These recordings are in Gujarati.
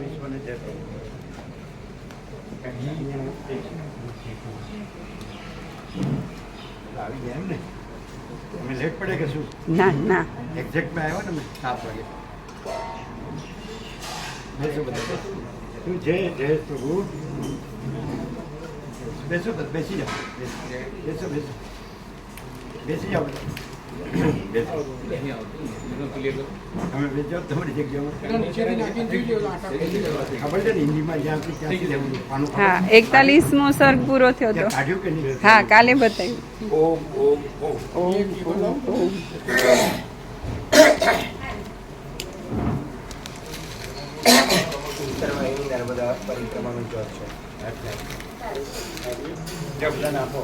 વિશ્વને જય પ્રભુ. આવી ગયા એમ ને? તમે લેટ પડે કે શું? ના ના, એક્ઝેક્ટમાં આવ્યો ને 7 વાગે. બેસો બધા. તું જય જય પ્રભુ. બેસો બધા, બેસી જાઓ. બેસો બેસો, બેસી જાઓ બધા. તમે બેસો તમારી જગ્યામાં. ખબર છે ને હિન્દીમાં જ્યાંથી ત્યાંથી લેવું પાનું. હા 41મો સર્ગ પૂરો થયો હતો. કાઢ્યું કે નહીં? હા કાલે બતાવ્યું. ઓમ ઓમ ઓમ. ઓમ ઓમ ઓમ. નર્મદા પરિક્રમાનું ચોથ છે. જબલન આપો.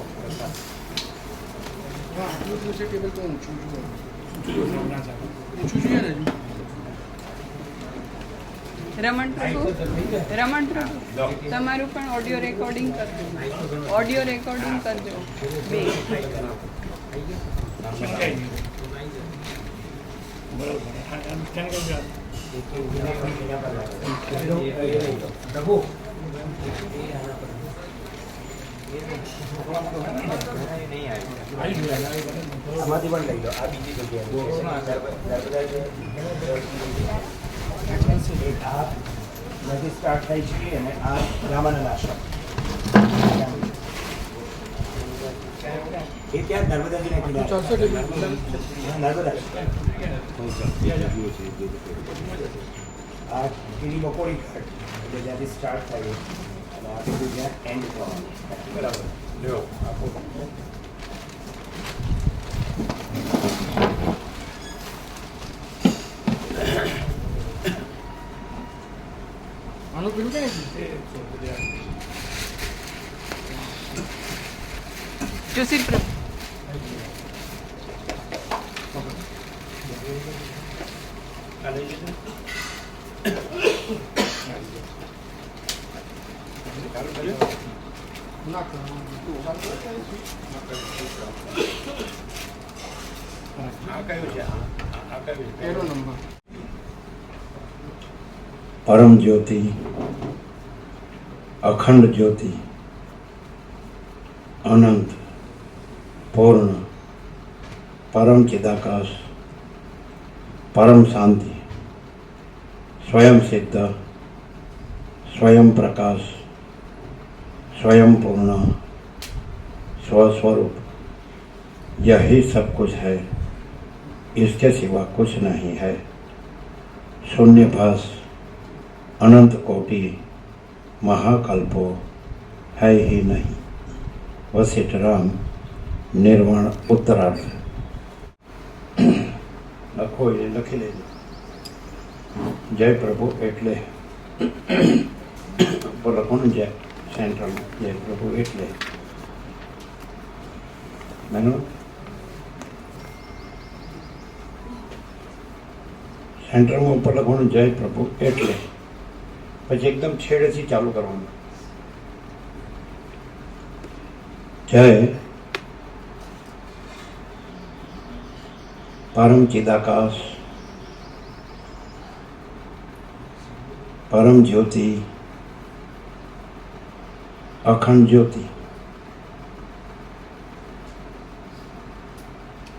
રમણ પ્રભુ, રમણ પ્રભુ, તમારું પણ ઓડિયો રેકોર્ડિંગ કરજો. ઓડિયો રેકોર્ડિંગ કરજો. બે આમાંથી પણ લઈ લો. આ બીજી જગ્યાએ આ નદી સ્ટાર્ટ થઈ છે અને આ રામાનંદ આશ્રમ એ ત્યાં નર્મદાજીને નર્મદા આ કીડી મકોડી ઘાટ એટલે જ્યાંથી સ્ટાર્ટ થયું અને આ બધું જ્યાં એન્ડ થવાનું. બરાબર. લ્યો આપો. જોશી પ્રભુ. परम ज्योति, अखंड ज्योति, अनंत, पूर्ण, परम चिदाकाश, परम शांति, स्वयं सिद्ध, स्वयं प्रकाश, स्वयं पूर्ण, स्वस्वरूप, यही सब कुछ है, इसके सिवा कुछ नहीं है। शून्य भास, अनंत कोटि, महाकल्पो है ही नहीं। वशिष्ठ राम निर्वाण उत्तरार्थ. લખો એ લખી લેજો. જય પ્રભુ એટલે લખો ને જય સેન્ટ્રલમાં જય પ્રભુ એટલે બરાબર. સેન્ટરમાં ઉપર લખવાનું જય પ્રભુ એટલે, પછી એકદમ છેડેથી ચાલુ કરવાનું. જય परम चिदाकाश, परम ज्योति, अखंड ज्योति.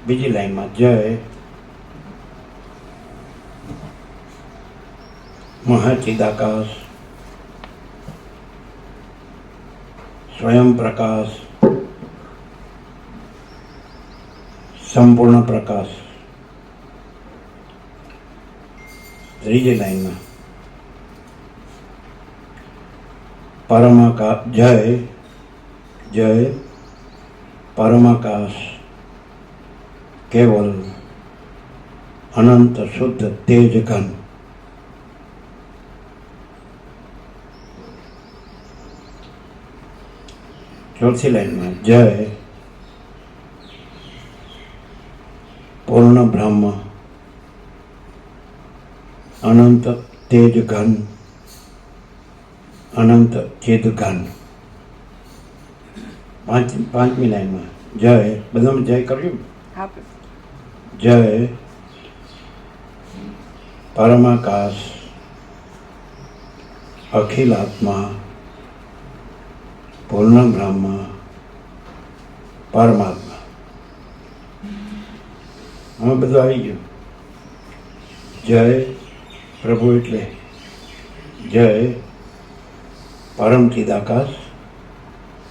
बीजी लाइन में जय महाचिदाकाश, स्वयं प्रकाश, संपूर्ण प्रकाश. ત્રીજી લાઈનમાં પરમાકાશ, જય જય પરમાકાશ, કેવલ અનંત શુદ્ધ તેજ ઘન. ચોથી લાઈનમાં જય પૂર્ણ બ્રહ્મ, अनंत तेज घन, अनंत चेत घन. पांचमी लाइन में जय, बधा में जय करो. जय परमाकाश, અખિલ આત્મા પૂર્ણ બ્રહ્મ પરમાત્મા. આમાં બધું આવી ગયું. જય પ્રભુ એટલે જય પરમ ચિદાકાશ,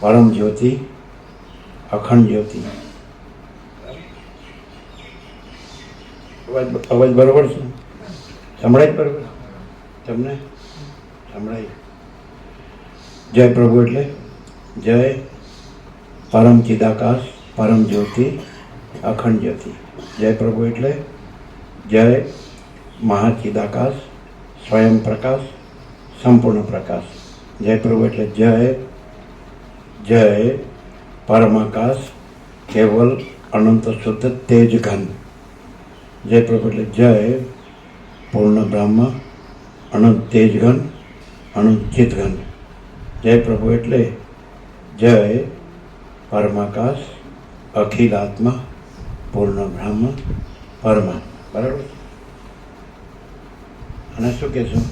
પરમ જ્યોતિ, અખંડ જ્યોતિ. અવાજ બરોબર છે? સંભળાય બરોબર? તમને સંભળાય? જય પ્રભુ એટલે જય પરમ ચિદાકાશ, પરમ જ્યોતિ, અખંડ જ્યોતિ. જય પ્રભુ એટલે જય મહાચિદાકાશ, સ્વયં પ્રકાશ, સંપૂર્ણ પ્રકાશ. જય પ્રભુ એટલે જય જય પરમાકાશ, કેવલ અનંત શુદ્ધ તેજ ઘન. જય પ્રભુ એટલે જય પૂર્ણ બ્રહ્મ, અનંત તેજ ઘન, અનંત ચિત ઘન. જય પ્રભુ એટલે જય પરમાકાશ, અખિલ આત્મા, પૂર્ણ બ્રહ્મ, પરમાત્મા. બરાબર? અને શું કહેશું?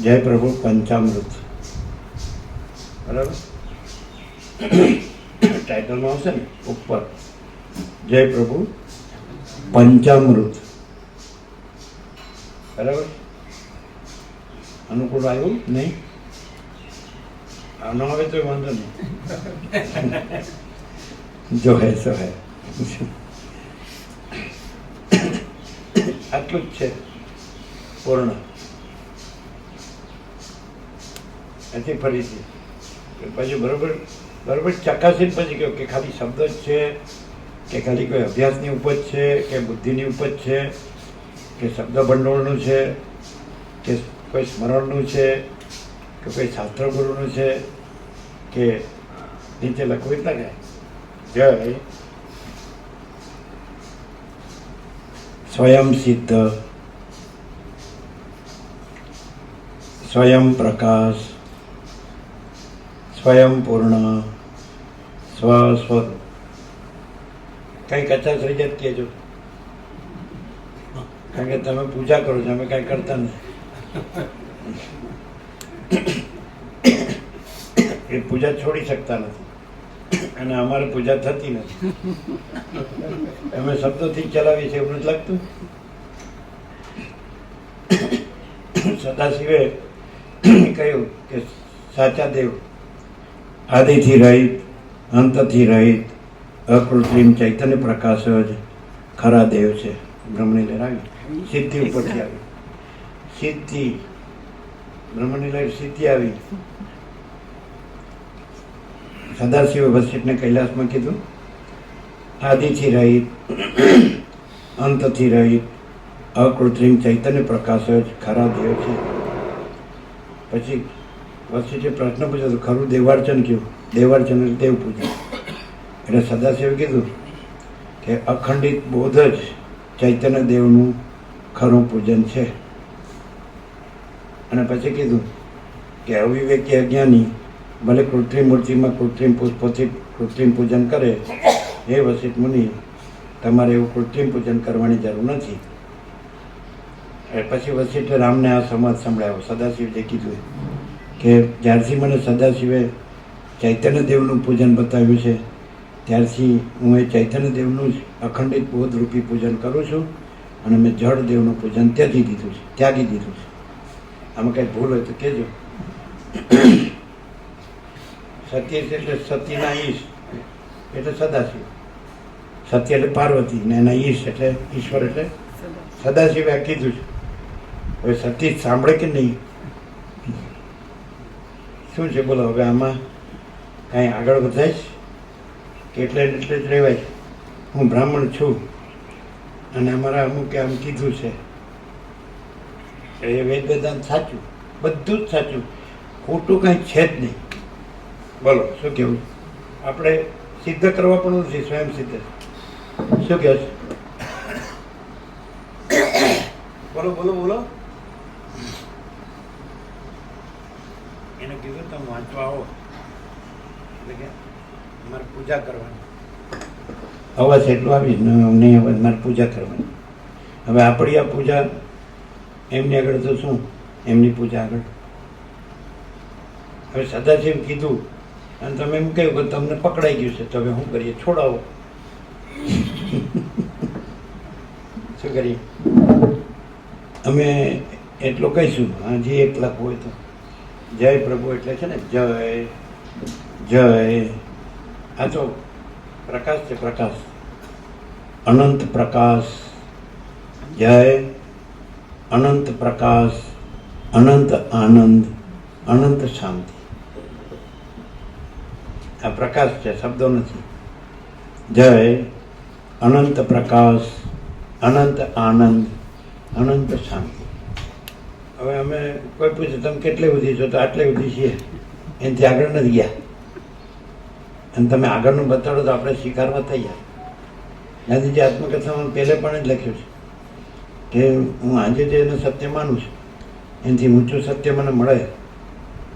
જય પ્રભુ પંચામૃત. બરાબર? ટાઇટલમાં આવશે ને ઉપર, જય પ્રભુ પંચામૃત. બરાબર? અનુકૂળ આવ્યું નહીં? ન આવે તો વાંધો નહીં, જો હે સો હે. આટલું જ છે પૂર્ણ. એથી ફરીથી પછી બરોબર બરોબર ચકાસીને પછી કહ્યું કે ખાલી શબ્દ જ છે, કે ખાલી કોઈ અભ્યાસની ઉપજ છે, કે બુદ્ધિની ઉપજ છે, કે શબ્દ ભંડોળનું છે, કે કોઈ સ્મરણનું છે, કે કોઈ શાસ્ત્રગુરુનું છે, કે નીચે લખવું એટલા કે જય સ્વયં સિદ્ધ, સ્વયં પ્રકાશ, સ્વયં પૂર્ણ, સ્વસ્વરૂપ. કંઈ કચાશ રહી જાય કહેજો, કારણ કે તમે પૂજા કરો છો, અમે કાંઈ કરતા નથી. એ પૂજા છોડી શકતા નથી અને અમારે પૂજા થતી નથી. અમે શબ્દોથી ચલાવીએ છીએ, એવું નથી લાગતું? સદાશિવે કહ્યું કે સાચા દેવ આદિથી રહિત, અંતથી રહિત, અકૃત્રિમ ચૈતન્ય પ્રકાશ જ ખરા દેવ છે. બ્રહ્મની લહેર આવી, સિદ્ધિ ઉપરથી આવી, સિદ્ધિ બ્રહ્મની લહેર સિદ્ધિ આવી. સદાશિવ વસિષ્ઠને કૈલાસમાં કીધું આદિથી રહિત, અંતથી રહિત, અકૃત્રિમ ચૈતન્ય પ્રકાશ જ ખરા દેવ છે. પછી વસિષ્ઠે પ્રશ્ન પૂછ્યો તો ખરું દેવાર્ચન કયું? દેવાર્ચન એટલે દેવ પૂજન. એટલે સદાશિવે કીધું કે અખંડિત બોધ જ ચૈતન્ય દેવનું ખરું પૂજન છે. અને પછી કીધું કે અવિવેકી અજ્ઞાની ભલે કૃત્રિમ મૂર્તિમાં કૃત્રિમ પુષ્પોથી કૃત્રિમ પૂજન કરે, એ વસિષ્ઠ મુનિ તમારે એવું કૃત્રિમ પૂજન કરવાની જરૂર નથી. પછી વસિષ્ઠે રામને આ સંવાદ સંભળાવ્યો, સદાશિવ જે કીધું કે જ્યારથી મને સદાશિવે ચૈતન્ય દેવનું પૂજન બતાવ્યું છે, ત્યારથી હું એ ચૈતન્ય દેવનું જ અખંડિત બોધરૂપી પૂજન કરું છું, અને મેં જળ દેવનું પૂજન ત્યાગી દીધું છે. આમાં કંઈ ભૂલ હોય તો કહેજો. સતીશ એટલે સતીના ઈશ એટલે સદાશિવ, સત્ય એટલે પાર્વતી, ને એના ઈશ એટલે ઈશ્વર એટલે સદાશિવે આ કીધું છે. હવે સતીશ સાંભળે કે નહીં? શું છે બોલો? હવે આમાં કાંઈ આગળ વધાય કે એટલે જ રહેવાય? હું બ્રાહ્મણ છું અને અમારા અમુકે આમ કીધું છે, એ વેદ વેદાંત સાચું, બધું જ સાચું, ખોટું કાંઈ છે જ નહીં. બોલો શું કહેવું? આપણે સિદ્ધ કરવા પણ નથી, સ્વયં સિદ્ધ. શું કહે છે? બોલો બોલો બોલો. એને કીધું તમે વાંચવા આવો એટલે કે મારે પૂજા કરવાની. અવાજ એટલું આવી નહીં, અવાજ મારે પૂજા કરવાની. હવે આપણી આ પૂજા એમની આગળ તો શું એમની પૂજા આગળ. હવે સદાશિવ કીધું અને તમે એમ કહ્યું કે તમને પકડાઈ ગયું છે, તો હવે શું કરીએ? છોડાવો. શું કરીએ? અમે એટલું કહીશું, હા, જે એક લાખ હોય તો જય પ્રભુ એટલે છે ને, જય જય. આ તો પ્રકાશ છે, પ્રકાશ, અનંત પ્રકાશ. જય અનંત પ્રકાશ, અનંત આનંદ, અનંત શાંતિ. આ પ્રકાશ છે, શબ્દો નથી. જય અનંત પ્રકાશ, અનંત આનંદ, અનંત શાંતિ. હવે અમે કોઈ પૂછે તમે કેટલી સુધી છો, તો આટલી સુધી છીએ, એનાથી આગળ નથી ગયા. અને તમે આગળનું બતાડો તો આપણે સ્વીકારવા તૈયાર. ગાંધીજી આત્મકથામાં પહેલે પણ જ લખ્યું છે કે હું આજે જે એને સત્ય માનું છું, એનાથી ઊંચું સત્ય મને મળે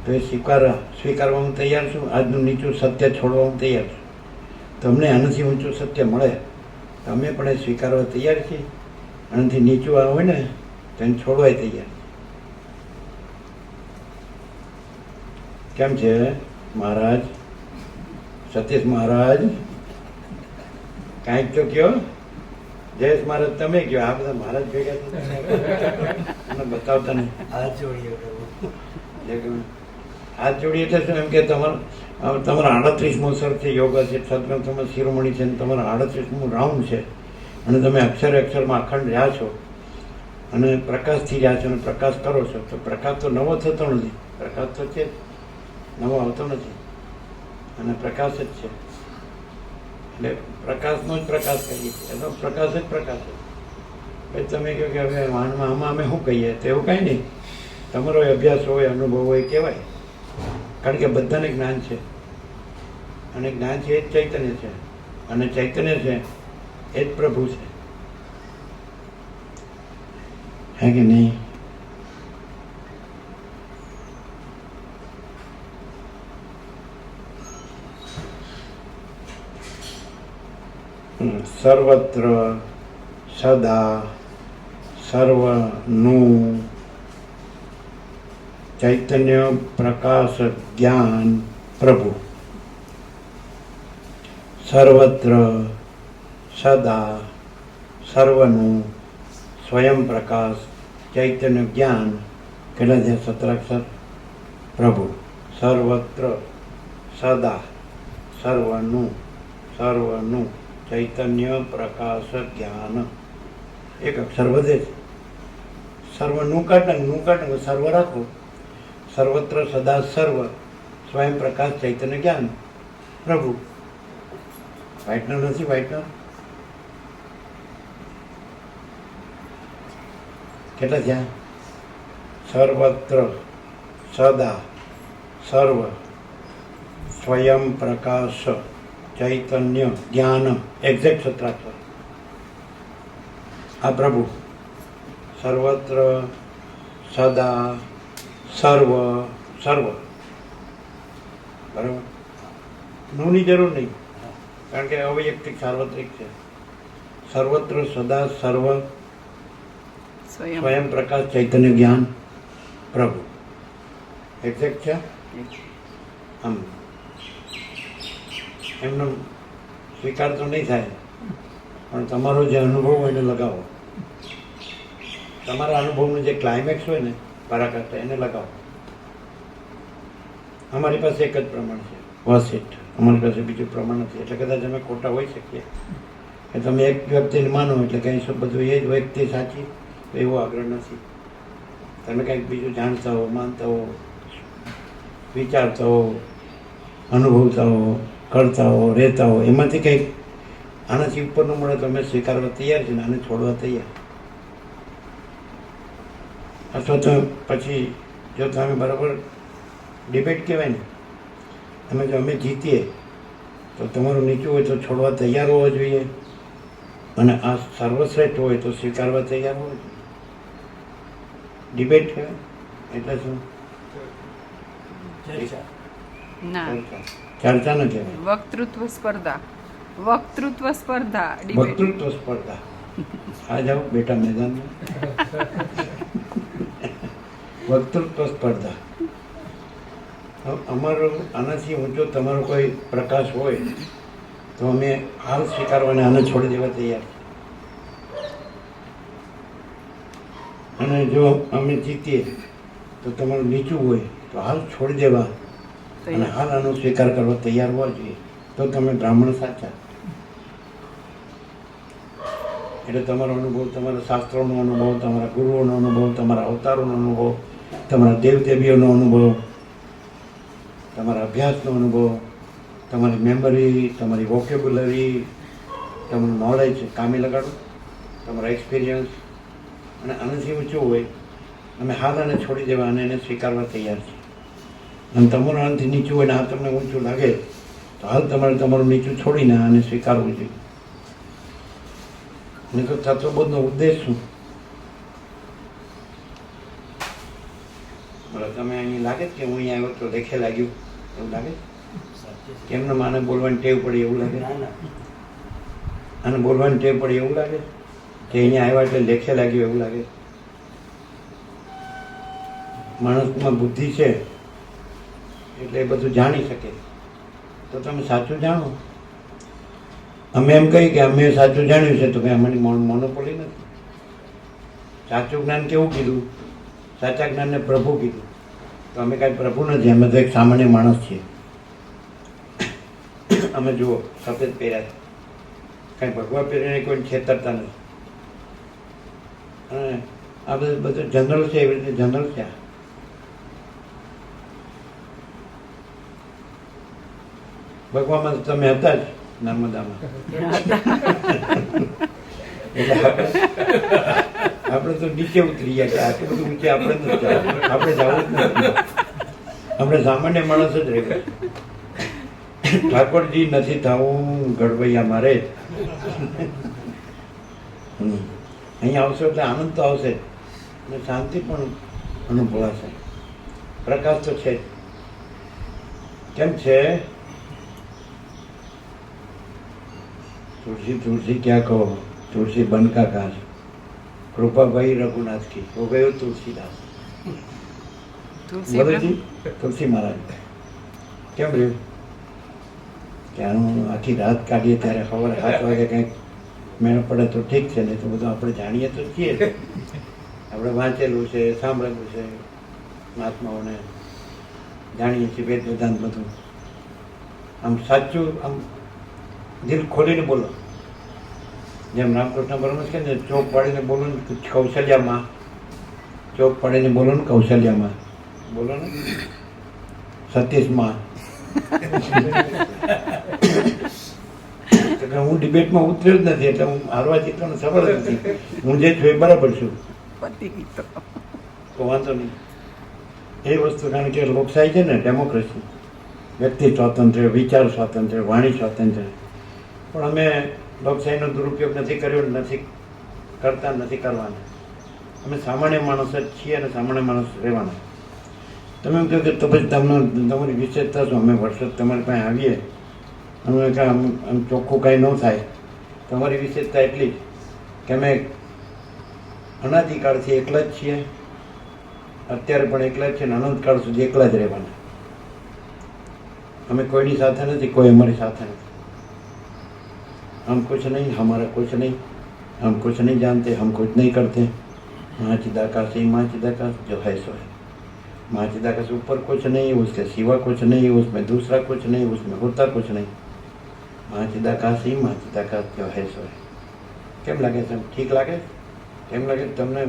તો એ સ્વીકારવા હું તૈયાર છું. આજનું નીચું સત્ય છોડવા હું તૈયાર છું. તમને આનાથી ઊંચું સત્ય મળે તો અમે પણ એ સ્વીકારવા તૈયાર છીએ. આનાથી નીચું આ હોય ને તો એને છોડવાય તૈયાર. કેમ છે મહારાજ? સતીશ મહારાજ કાંઈક તો કયો. જયેશ મહારાજ તમે કયો. આ બધા મહારાજ ભેગા મને બતાવતા નહીં. હાથ જોડીએ એટલે શું? એમ કે તમારા 38મો સર છે યોગા છે, સદગ્રંથોમાં શિરોમણી છે, તમારા 38મું રાઉન્ડ છે, અને તમે અક્ષરે અક્ષરમાં અખંડ રહ્યા છો અને પ્રકાશથી રહ્યા છો અને પ્રકાશ કરો છો. તો પ્રકાશ તો નવો થતો નથી, પ્રકાશ તો છે, નવો આવતો નથી, અને પ્રકાશ જ છે. એટલે પ્રકાશનો જ પ્રકાશ કહીએ છીએ. એનો પ્રકાશ જ પ્રકાશ છે. પછી તમે કહો કે હવે આમાં અમે શું કહીએ? તો એવું કાંઈ નહીં. તમારો અભ્યાસ હોય, અનુભવ હોય, કહેવાય. કારણ કે બધાને જ્ઞાન છે, અને જ્ઞાન છે એ જ ચૈતન્ય છે, અને ચૈતન્ય છે એ જ પ્રભુ છે. હે કે નહીં? સર્વત્ર સદા સર્વનું ચૈતન્ય પ્રકાશ જ્ઞાન પ્રભુ. સર્વત્ર સદા સર્વનું સ્વયં પ્રકાશ ચૈતન્ય જ્ઞાન. કેટલા છે? 17 અક્ષર. પ્રભુ. સર્વત્ર સદા સર્વનું ચૈતન્ય પ્રકાશ જ્ઞાન. એક અક્ષર વધે છે. સર્વનું કાઢને સર્વ રાખો. સર્વત્ર સદા સર્વ સ્વયં પ્રકાશ ચૈતન્ય જ્ઞાન પ્રભુ. વ્હાઇટનર નથી? વ્હાઇટનર કેટલા થયા? સર્વત્ર સદા સર્વ સ્વયં પ્રકાશ ચૈતન્ય જ્ઞાન. એક્ઝેક્ટ 17 અક્ષર. આ પ્રભુ. સર્વત્ર સદા સર્વ બરાબર. નુંની જરૂર નહીં, કારણ કે અવૈયક્તિક સાર્વત્રિક છે. સર્વત્ર સદા સર્વ સ્વયં પ્રકાશ ચૈતન્ય જ્ઞાન પ્રભુ. એક્ઝેક્ટ છે. આમ એમનો સ્વીકાર તો નહીં થાય, પણ તમારો જે અનુભવ હોય એને લગાવો. તમારા અનુભવનું જે ક્લાઇમેક્સ હોય ને પરાકાષ્ઠા, એને લગાવો. અમારી પાસે એક જ પ્રમાણ છે, વસીટ. અમારી પાસે બીજું પ્રમાણ નથી. એટલે કદાચ અમે ખોટા હોઈ શકીએ કે તમે એક વ્યક્તિને માનો એટલે કંઈ બધું એ જ વ્યક્તિ સાચી, એવો આગ્રહ નથી. તમે કંઈક બીજું જાણતા હો, માનતા હો, વિચારતા હો, અનુભવતા હો, કરતા હો, રહેતા હો, એમાંથી કંઈક આનાથી ઉપરનું મળે તો અમે સ્વીકારવા તૈયાર છીએ, આને છોડવા તૈયાર. અથવા તો પછી જો તમે બરાબર ડિબેટ કહેવાય ને, તમે જો અમે જીતીએ તો તમારું નીચું હોય તો છોડવા તૈયાર હોવો જોઈએ, અને આ સર્વશ્રેષ્ઠ હોય તો સ્વીકારવા તૈયાર હોવો જોઈએ. ડિબેટ કહેવાય એટલે શું? ના, ચર્ચા ન કહેવાય. વક્તૃત્વ સ્પર્ધા. વક્તૃત્વ સ્પર્ધા. આ જાઓ બેટા મેદાનમાં. વક્તૃત્વ સ્પર્ધા. અમારો આનાથી ઊંચો તમારો કોઈ પ્રકાશ હોય તો અમે હાલ સ્વીકારવાને આને છોડી દેવા તૈયાર. અને જો અમે જીતીએ તો તમારું નીચું હોય તો હાલ છોડી દેવા અને હાલ આનો સ્વીકાર કરવા તૈયાર હોવા જોઈએ, તો તમે બ્રાહ્મણ સાચા. એટલે તમારો અનુભવ, તમારા શાસ્ત્રોનો અનુભવ, તમારા ગુરુઓનો અનુભવ, તમારા અવતારોનો અનુભવ, તમારા દેવદેવીઓનો અનુભવ, તમારા અભ્યાસનો અનુભવ, તમારી મેમરી, તમારી વોકેબ્યુલરી, તમારું નોલેજ કામે લગાડો, તમારા એક્સપિરિયન્સ. અને આનાથી ઊંચું હોય અમે હાલ આને છોડી દેવા અને એને સ્વીકારવા તૈયાર છીએ. અને તમારું આનાથી નીચું હોય ને આ તમને ઊંચું લાગે તો હાલ તમારે તમારું નીચું છોડીને આને સ્વીકારવું જોઈએ. નહીં તો તત્વબોધનો ઉદ્દેશ શું? બરાબર, તમે અહીં લાગે કે હું અહીંયા આવ્યો તો લેખે લાગ્યું એવું લાગે? કેમને માને બોલવાની ટેવ પડી એવું લાગે? આને બોલવાની ટેવ પડી એવું લાગે કે અહીંયા આવ્યા એટલે લેખે લાગ્યું એવું લાગે? માણસમાં બુદ્ધિ છે એટલે એ બધું જાણી શકે. તો તમે સાચું જાણો. અમે એમ કહીએ કે અમે સાચું જાણ્યું છે તો કે અમારી મોનોપોલી નથી. સાચું જ્ઞાન કેવું કીધું? સાચા જ્ઞાનને પ્રભુ કીધું. તો અમે કાંઈ પ્રભુ નથી, અમે તો એક સામાન્ય માણસ છીએ. અમે જુઓ સફેદ પહેર્યા, કાંઈ ભગવા પહેરીને કોઈ છેતરતા નથી. અને આ બધું જનરલ છે, એવી રીતે જનરલ છે. ભગવામાં તો તમે હતા જ નર્મદામાં. એટલે આપણે તો નીચે ઉતરી ગયા કે આટલું બધું ઊંચે આપણે નથી જવું, આપણે જવું જ નથી. આપણે સામાન્ય માણસ જ રહેવું. ઠાકોરજી નથી થવું ઘડવૈયા મારે. અહીંયા આવશો એટલે આનંદ તો આવશે અને શાંતિ પણ અનુભવાશે. પ્રકાશ તો છે. કેમ છે? तुलसी तुलसी क्या कहो, तुलसी बन का काज, कृपा भाई रघुनाथ की, हो गयो तुलसीदास. બોલોજી તુલસી મહારાજ કેમ રહ્યું? ત્યાંનું આખી રાત કાઢીએ ત્યારે સવારે 7 વાગે કંઈક મેળ પડે તો ઠીક છે, નહીં તો બધું આપણે જાણીએ તો છીએ. આપણે વાંચેલું છે, સાંભળેલું છે, મહાત્માઓને જાણીએ છીએ, વેદ વેદાંત બધું. આમ સાચું આમ દિલ ખોલીને બોલો. જેમ રામકૃષ્ણ પરમહંસ કહે ને, ચોક પાડીને બોલો ને કૌશલ્યામાં, ચોક પાડીને બોલો ને કૌશલ્યામાં, બોલો ને સતીશમાં. એટલે હું ડિબેટમાં ઉતર્યો જ નથી, એટલે હું હારવા જીતવાનો સવાલ જ નથી. હું જે છું એ બરાબર છું, તો વાંધો નહીં. એ વસ્તુ, કારણ કે લોકશાહી છે ને, ડેમોક્રેસી, વ્યક્તિ સ્વાતંત્ર્ય, વિચાર સ્વાતંત્ર્ય, વાણી સ્વાતંત્ર્ય. પણ અમે લોકશાહીનો દુરુપયોગ નથી કર્યો, નથી કરતા, નથી કરવાના. અમે સામાન્ય માણસ જ છીએ અને સામાન્ય માણસ રહેવાના. તમે એમ કહો કે તો પછી તમારી વિશેષતા શું? અમે વર્ષો તમારી પાસે આવીએ, અમે આમ ચોખ્ખું કાંઈ ન થાય. તમારી વિશેષતા એટલી જ કે અમે અનાદિકાળથી એકલા જ છીએ, અત્યારે પણ એકલા જ છે ને અનંતકાળ સુધી એકલા જ રહેવાના. અમે કોઈની સાથે નથી, કોઈ અમારી સાથે નથી. हम कुछ नहीं, हमारा कुछ नहीं, हम कुछ नहीं जानते, हम कुछ नहीं करते. माँ चिदाकाश ही माँ चिदाकाश जो है सो है. माँ चिदाकाश ऊपर कुछ नहीं, उसके सिवा कुछ नहीं, उसमें दूसरा कुछ नहीं, उसमें होता कुछ नहीं. माँ चिदाकाश ही माँ चिदाकाश जो है सो है. કેમ લાગે છે? ઠીક લાગે? કેમ લાગે તમને?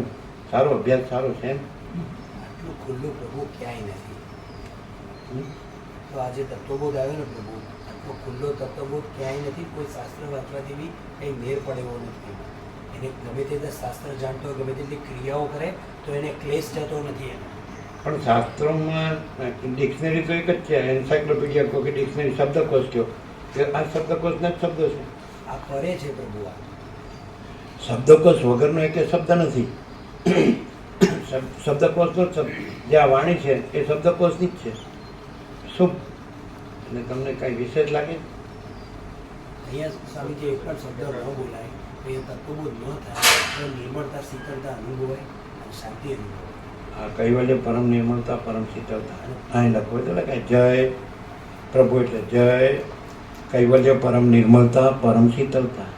સારો અભ્યાસ સારો છે એમ? આટલું ખુલ્લું પ્રભુ ક્યાંય નથી. તો આજે તત્વબોધ આવ્યો ને પ્રભુ, આટલો ખુલ્લો તત્વબોધ ક્યાંય નથી. કોઈ શાસ્ત્ર વાંચવાથી બી કંઈ મેર પડે એવો નથી. એને ગમે તે શાસ્ત્ર જાણતો હોય, ગમે તેટલી ક્રિયાઓ કરે તો એને ક્લેશ જતો નથી. એને પણ શાસ્ત્રોમાં ડિક્શનરી તો એક જ છે, એન્સાઇક્લોપીડિયા કહો કે ડિક્શનરી, શબ્દકોશ કહો, કે આ શબ્દકોશના જ શબ્દો છે. આ કરે છે પ્રભુ. આ શબ્દકોશ વગરનો એક શબ્દ નથી. શબ્દકોશનો જે આ વાણી છે એ શબ્દકોશની જ છે. શુભ. એટલે તમને કાંઈ વિશેષ લાગે? અહીંયા સ્વામીજી એક પણ શબ્દ ન બોલાય તો એ તત્વબોધ ન થાય, તો નિર્મળતા, શીતળતા અનુભવાય અને શાંતિ અનુભવાય. આ કૈવલ્ય પરમ નિર્મળતા પરમ શીતળતા અહીં લખો તો લખાય જય પ્રભુ એટલે જય કૈવલ્ય પરમ નિર્મળતા પરમ શીતળતા.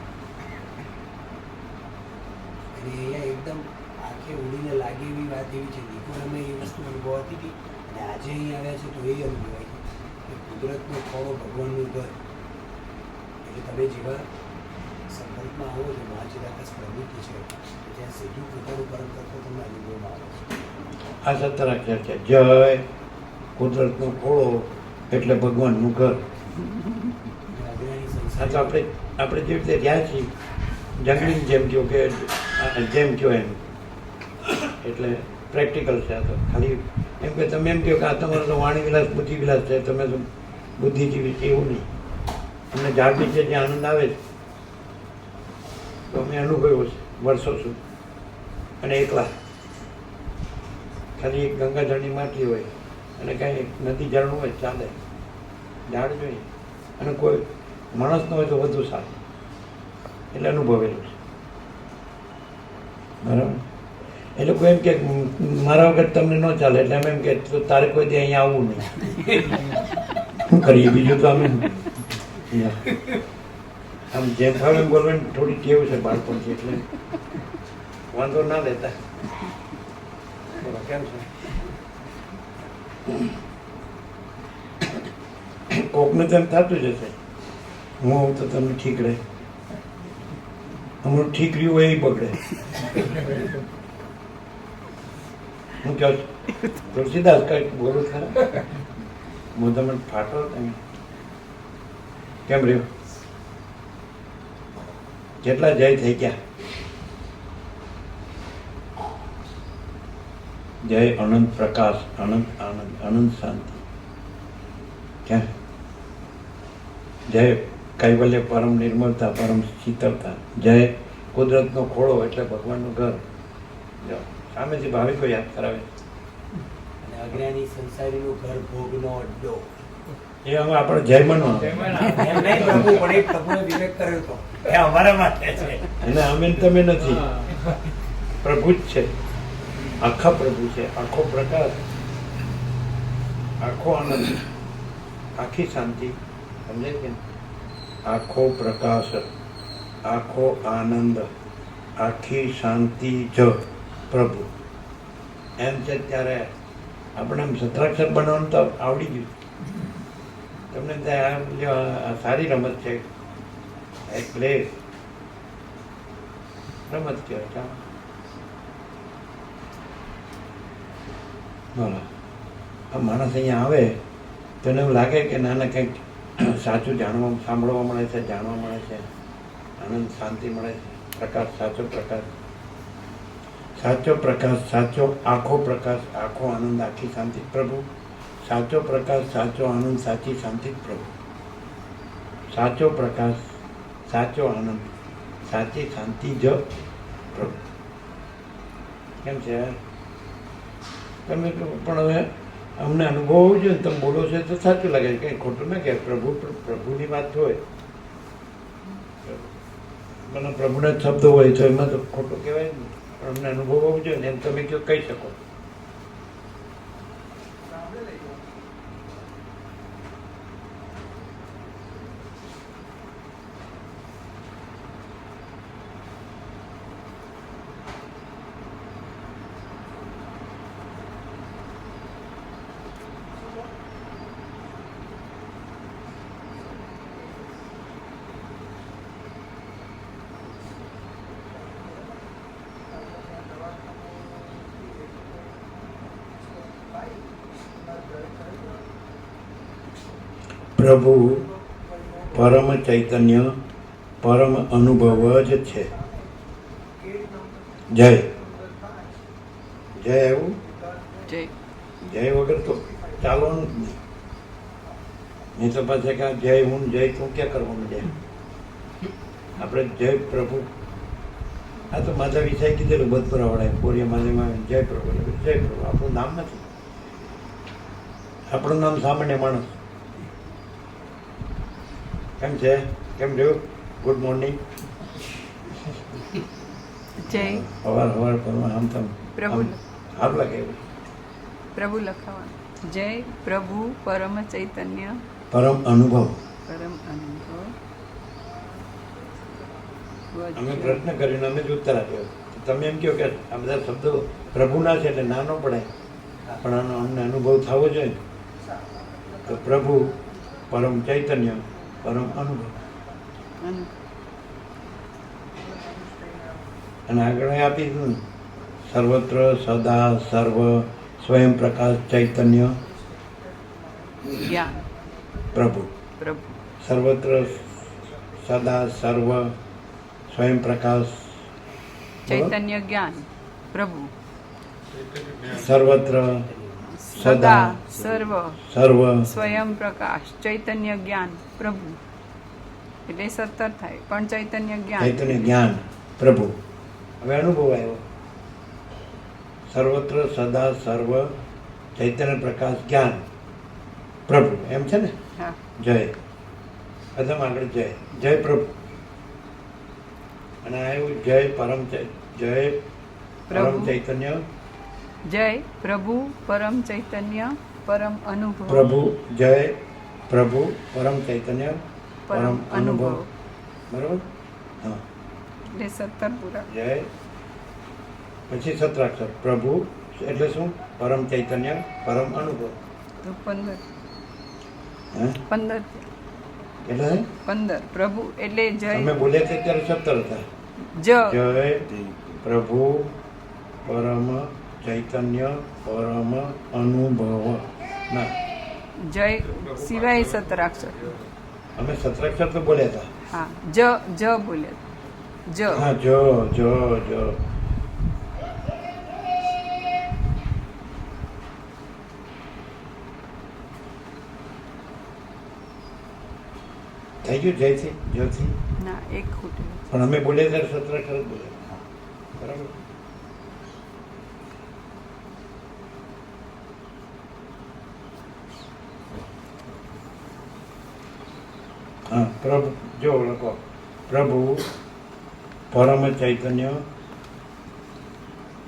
અને અહીંયા એકદમ આંખે ઉડીને લાગે એવી વાત એવી છે. નિકુળામે એ વસ્તુ અનુભવાતી હતી અને આજે અહીં આવ્યા છે તો એ અનુભવાય કે કુદરતનો ખોળો ભગવાનનું ઘર. એટલે તમે જેવા સંકલ્પમાં આવો છો મહાચિરાકાશ પ્રવૃત્તિ છે જ્યાં સીધું પોતાનું પરમ તત્વ તમને અનુભવમાં આવે છે. આ 17 અક્ષર છે. જય કુદરતનો ખોળો એટલે ભગવાનનું ઘર. અજ્ઞાની આ સંસાર તો આપણે જે રીતે રહ્યા છીએ જંગલી જેમ કહો કે જેમ કહો એમ એટલે પ્રેક્ટિકલ છે. આ તો ખાલી એમ કે તમે એમ કહો કે આ તમારો તો વાણી વિલાસ બુદ્ધિ વિલાસ છે, તમે તો બુદ્ધિજીવી છે, એવું નહીં. અમને ઝાડ નીચે જે આનંદ આવે છે તો અમે અનુભવ્યો છે વર્ષો સુધી. અને એકલા ખાલી એક ગંગાજળની માટલી હોય અને કાંઈ નદી ઝરણું હોય ચાલે, ઝાડ જોઈએ અને કોઈ માણસ ન હોય તો વધુ સારું. એટલે અનુભવેલું છે. બરાબર. એ લોકો એમ કે મારા વગર તમને ન ચાલે એટલે અમે એમ કે તો તારે કોઈ દી અહીંયા આવવું નહીં. શું કરીએ બીજું તો અમે આમ જેમ ફાવે એમ બોલવાની થોડી ટેવ છે બાળપણથી એટલે વાંધો ના લેતા. બોલો કેમ છે? કોકને તેમ થતું જ હશે હું આવું તો તમને ઠીક રહે, હમણાં ઠીક રહ્યું હોય એ બગડે. હું કહું છું તુલસીદાસ કઈ બોલું ખરા હું તમે ફાટો તમે કેમ રહ્યો? કેટલા જય થઈ ગયા? જય અનંત પ્રકાશ, અનંત આનંદ, અનંત શાંતિ. ક્યાં? જય કૈવલ્ય પરમ નિર્મળતા પરમ શીતળતા. જય કુદરતનો ખોળો એટલે ભગવાનનું ઘર. જો સામેથી ભાવિકો યાદ કરાવે. અને અજ્ઞાની સંસારીનું ઘર ભોગનો અડ્ડો. એ હવે આપણે જય બનવાનું. એમ નહીં પ્રભુ, પણ એક પ્રભુએ વિવેક કર્યો હતો એ અમારા માટે છે. એને અમે ને તમે નથી, પ્રભુ જ છે. આખા પ્રભુ છે. આખો પ્રકાશ, આખો આનંદ, આખી શાંતિ. સમજે કે આખો પ્રકાશ, આખો આનંદ, આખી શાંતિ જ પ્રભુ એમ છે. ત્યારે આપણે આમ સત્રાક્ષર બનાવવાનું તો આવડી ગયું તમને. ત્યાં સારી રમત છે, એક પ્લે રમત કહેવાય. બોલો આ માણસ અહીંયા આવે તો એને એવું લાગે કે નાના કંઈક સાચું જાણવા સાંભળવા મળે છે, જાણવા મળે છે, આનંદ શાંતિ મળે છે. પ્રકાશ, સાચો પ્રકાશ, સાચો પ્રકાશ, સાચો આખો પ્રકાશ, આખો આનંદ, આખી શાંતિ પ્રભુ. સાચો પ્રકાશ, સાચો આનંદ, સાચી શાંતિ પ્રભુ. સાચો પ્રકાશ, સાચો આનંદ, સાચી શાંતિ જ પ્રભુ. કેમ છે? તમે પણ હવે અમને અનુભવ હોવો જોઈએ ને. તમે બોલો છો તો સાચું લાગે, કંઈ ખોટું ના કહેવાય. પ્રભુની વાત હોય, મને પ્રભુના શબ્દો હોય તો એમાં તો ખોટું કહેવાય ને. પણ અમને અનુભવ હોવો જોઈએ ને એમ તમે કહી શકો. પ્રભુ પરમ ચૈતન્ય, પરમ અનુભવ જ છે. જય જય એવું જય જય વગર તો ચાલવાનું જ નહીં. નહીં તો પાછા કાં જય હું જય તું ક્યાં કરવાનું? જય આપણે જય પ્રભુ. આ તો માધા વિષય કીધેલું બધપુરા વડાય બોરિયા માધ્યમાં જય પ્રભુ. જય પ્રભુ આપણું નામ નથી. આપણું નામ સામાન્ય માણસ. કેમ છે? કેમ રહ્યું? Good morning. જય સવાર કરવા આમ તેમ પ્રભુ. સારું લાગે એવું. પ્રભુ લખાવાનું. જય પ્રભુ પરમ ચૈતન્ય પરમ અનુભવ. પરમ અનુભવ. અમે પ્રશ્ન કરીને અમે જ ઉત્તર આપ્યો. તમે એમ કહો કે આ બધા શબ્દો પ્રભુના છે એટલે ના ન પડાય, પણ આનો અમને અનુભવ થવો જોઈએ. તો પ્રભુ પરમ ચૈતન્ય પરમ અનુભવ. અને આગળ આપી દીધું ને, સર્વત્ર સદા સર્વ સ્વયં પ્રકાશ ચૈતન્ય જ્ઞાન પ્રભુ. પ્રભુ. સર્વત્ર સદા સર્વ સ્વયં પ્રકાશ ચૈતન્ય જ્ઞાન પ્રભુ. સર્વત્ર સદા સર્વ સર્વ સ્વયં પ્રકાશ ચૈતન્ય જ્ઞાન પ્રભુ. એટલે 17 થાય પણ ચૈતન્ય જ્ઞાન. ચૈતન્ય જ્ઞાન પ્રભુ. હવે અનુભવ આવ્યો. સર્વત્ર સદા સર્વ ચૈતન્ય પ્રકાશ જ્ઞાન પ્રભુ, એમ છે ને. હા. જય પ્રથમ આગળ જય જય પ્રભુ, અને આવ્યું જય પરમ જય પરમ પ્રભુ. ચૈતન્ય જય પ્રભુ પરમ ચૈતન્ય પરમ અનુભવ. પ્રભુ. જય પ્રભુ પરમ ચૈતન્ય પરમ અનુભવ. બરોબર. હા. એટલે 17 પૂરા. જય પછી સત્રાક્ષર પ્રભુ એટલે શું? પરમ ચૈતન્ય પરમ અનુભવ. તો 15 હે 15 એટલે 15 પ્રભુ એટલે જય અમે બોલ્યા તે ત્યારે 17 હતા. જ જય પ્રભુ પરમ ચૈતન્ય પરમ અનુભવ. ના, જય સિવાય 17 અક્ષર. અમે સત્રાક્ષર તો બોલ્યા હતા. હા જ બોલ્યા. જ હા જો થઈ ગયું જયથી જોથી. ના એક ખૂટે. પણ અમે બોલ્યા ત્યારે સત્રાક્ષર જ બોલ્યા. બરાબર. હા પ્રભુ જો લખો પ્રભુ પરમ ચૈતન્ય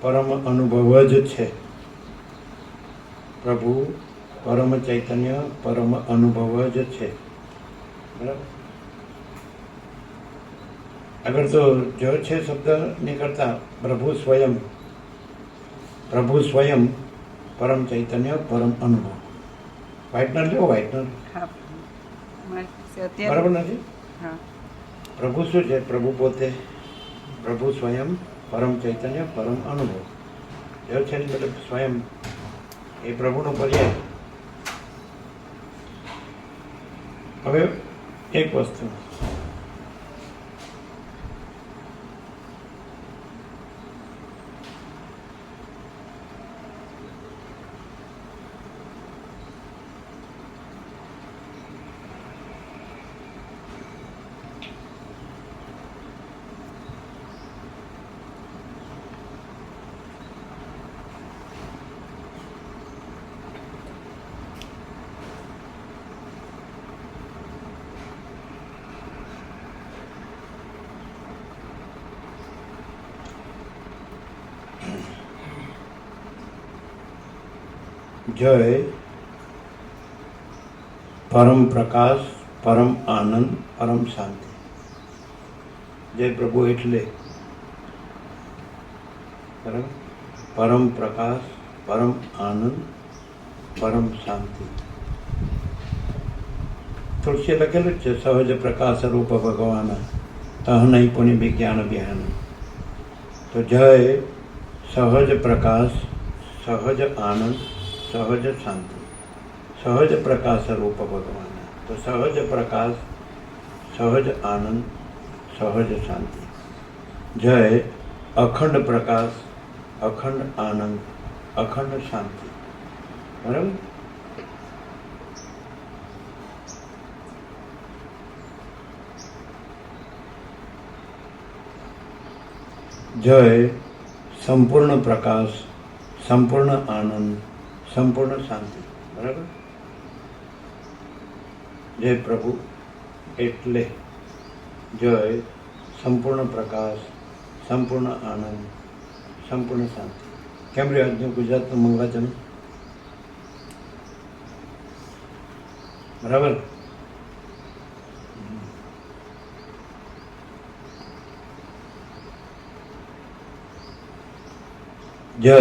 પરમ અનુભવ જ છે. પ્રભુ પરમ ચૈતન્ય પરમ અનુભવ જ છે. બરાબર. આગળ તો જો છે શબ્દ નીકળતા પ્રભુ સ્વયં પરમ ચૈતન્ય પરમ અનુભવ. વ્હાઇટનર લ્યો વ્હાઇટનર. હા અત્યારે બરાબર નથી. હા પ્રભુ શું છે? પ્રભુ પોતે પ્રભુ સ્વયં પરમ ચૈતન્ય પરમ અનુભવ. જો છે ને મતલબ સ્વયં એ પ્રભુનો પર્યાય. હવે એક વસ્તુ જય પરમ પ્રકાશ પરમ આનંદ પરમ શાંતિ. જય પ્રભુ એટલે બરાબર. પરમ પ્રકાશ પરમ આનંદ પરમ શાંતિ. તુલસી લખેલું જ છે સહજ પ્રકાશ રૂપ ભગવાન અહનૈ પુનિ વિજ્ઞાન વિહાન. તો જય સહજ પ્રકાશ સહજ આનંદ સહજ શાંતિ. સહજ પ્રકાશ રૂપ ભગવાન. તો સહજ પ્રકાશ સહજ આનંદ સહજ શાંતિ. જય અખંડ પ્રકાશ અખંડ આનંદ અખંડ શાંતિ. બરાબર. જય સંપૂર્ણ પ્રકાશ સંપૂર્ણ આનંદ સંપૂર્ણ શાંતિ. બરાબર. જય પ્રભુ એટલે જય સંપૂર્ણ પ્રકાશ સંપૂર્ણ આનંદ સંપૂર્ણ શાંતિ. કેમ રહ્યું આજનું ગુજરાતનું મંગળાચરણ? બરાબર. જય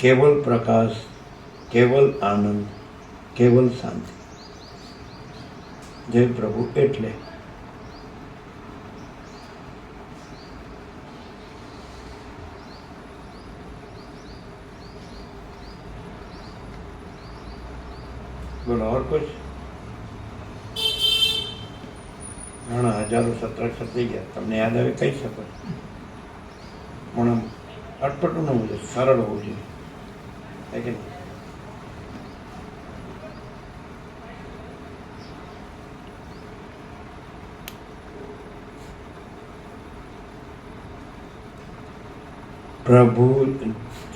કેવલ પ્રકાશ, કેવલ આનંદ, કેવલ શાંતિ. જય પ્રભુ એટલે બોલો और कुछ? ઘણા હજારો સત્રાક્ષર થઈ ગયા, તમને યાદ આવે કહી શકો, પણ આમ અટપટું ન હોવું જોઈએ, સરળ હોવું જોઈએ, હે કે નહીં? પ્રભુ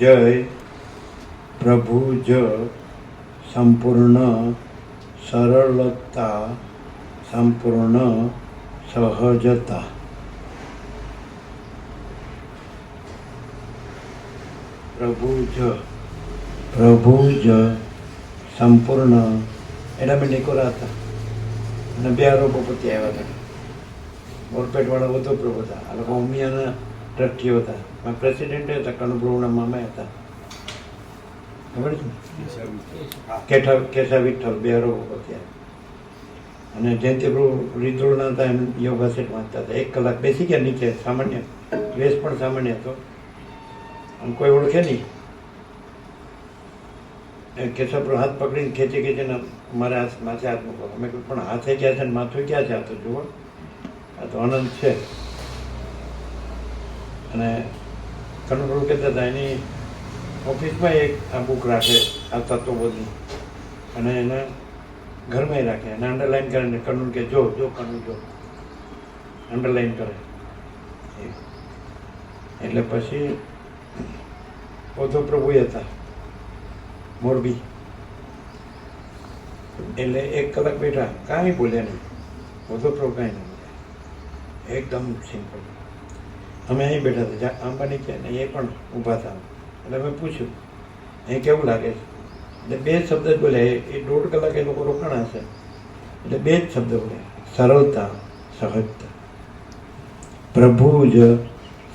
જય, પ્રભુ જ સંપૂર્ણ સરળતા, સંપૂર્ણ સહજતા. પ્રભુ જ સંપૂર્ણ, એના મેં નિકોરા હતા અને 2 આરોપપતિ આવ્યા હતા. બોરપેટવાળા વધુ પ્રભુ હતા, આ લોકો ઉમિયાના ટ્રસ્ટીઓ હતા, પ્રેસિડેન્ટ હતા, કનુપ્રભુના મામા હતા, ખબર છે? કેશા વિઠ્ઠલ 2 આરોપપતિ. અને જયંતિ પ્રભુ રીધોળના હતા, એમ યોગા સેટ વાંચતા હતા. 1 કલાક બેસી ગયા નીચે, સામાન્ય વેશ પણ સામાન્ય હતો, આમ કોઈ ઓળખે નહીં. કેશવપ્રભુ હાથ પકડીને ખેંચીને મારા માથે હાથ મૂકો. અમે પણ હાથે ગયા છે ને માથું ક્યાં છે? આ તો જુઓ, આ તો આનંદ છે. અને કનુપ્રભુ કહેતા હતા એની ઓફિસમાં એક આ બુક રાખે, આ તત્વબોધની, અને એને ઘરમાં રાખે અને અંડરલાઈન કરે. કનુ કે જો કનુ જો, અંડરલાઈન કરે. એટલે પછી ઓધો પ્રભુ હતા મોરબી, એટલે 1 કલાક બેઠા, કાંઈ બોલ્યા નહીં. ઓધો પ્રભુ કાંઈ નહીં બોલ્યા, એકદમ સિમ્પલ. અમે અહીં બેઠા હતા, આંબાની છે ને, એ પણ ઊભા હતા. એટલે મેં પૂછ્યું અહીં કેવું લાગે છે? એટલે 2 શબ્દ જ બોલ્યા. એ 1.5 કલાક એ લોકો રોકાણા હશે, એટલે 2 જ શબ્દ બોલ્યા, સરળતા, સહજતા. પ્રભુ જ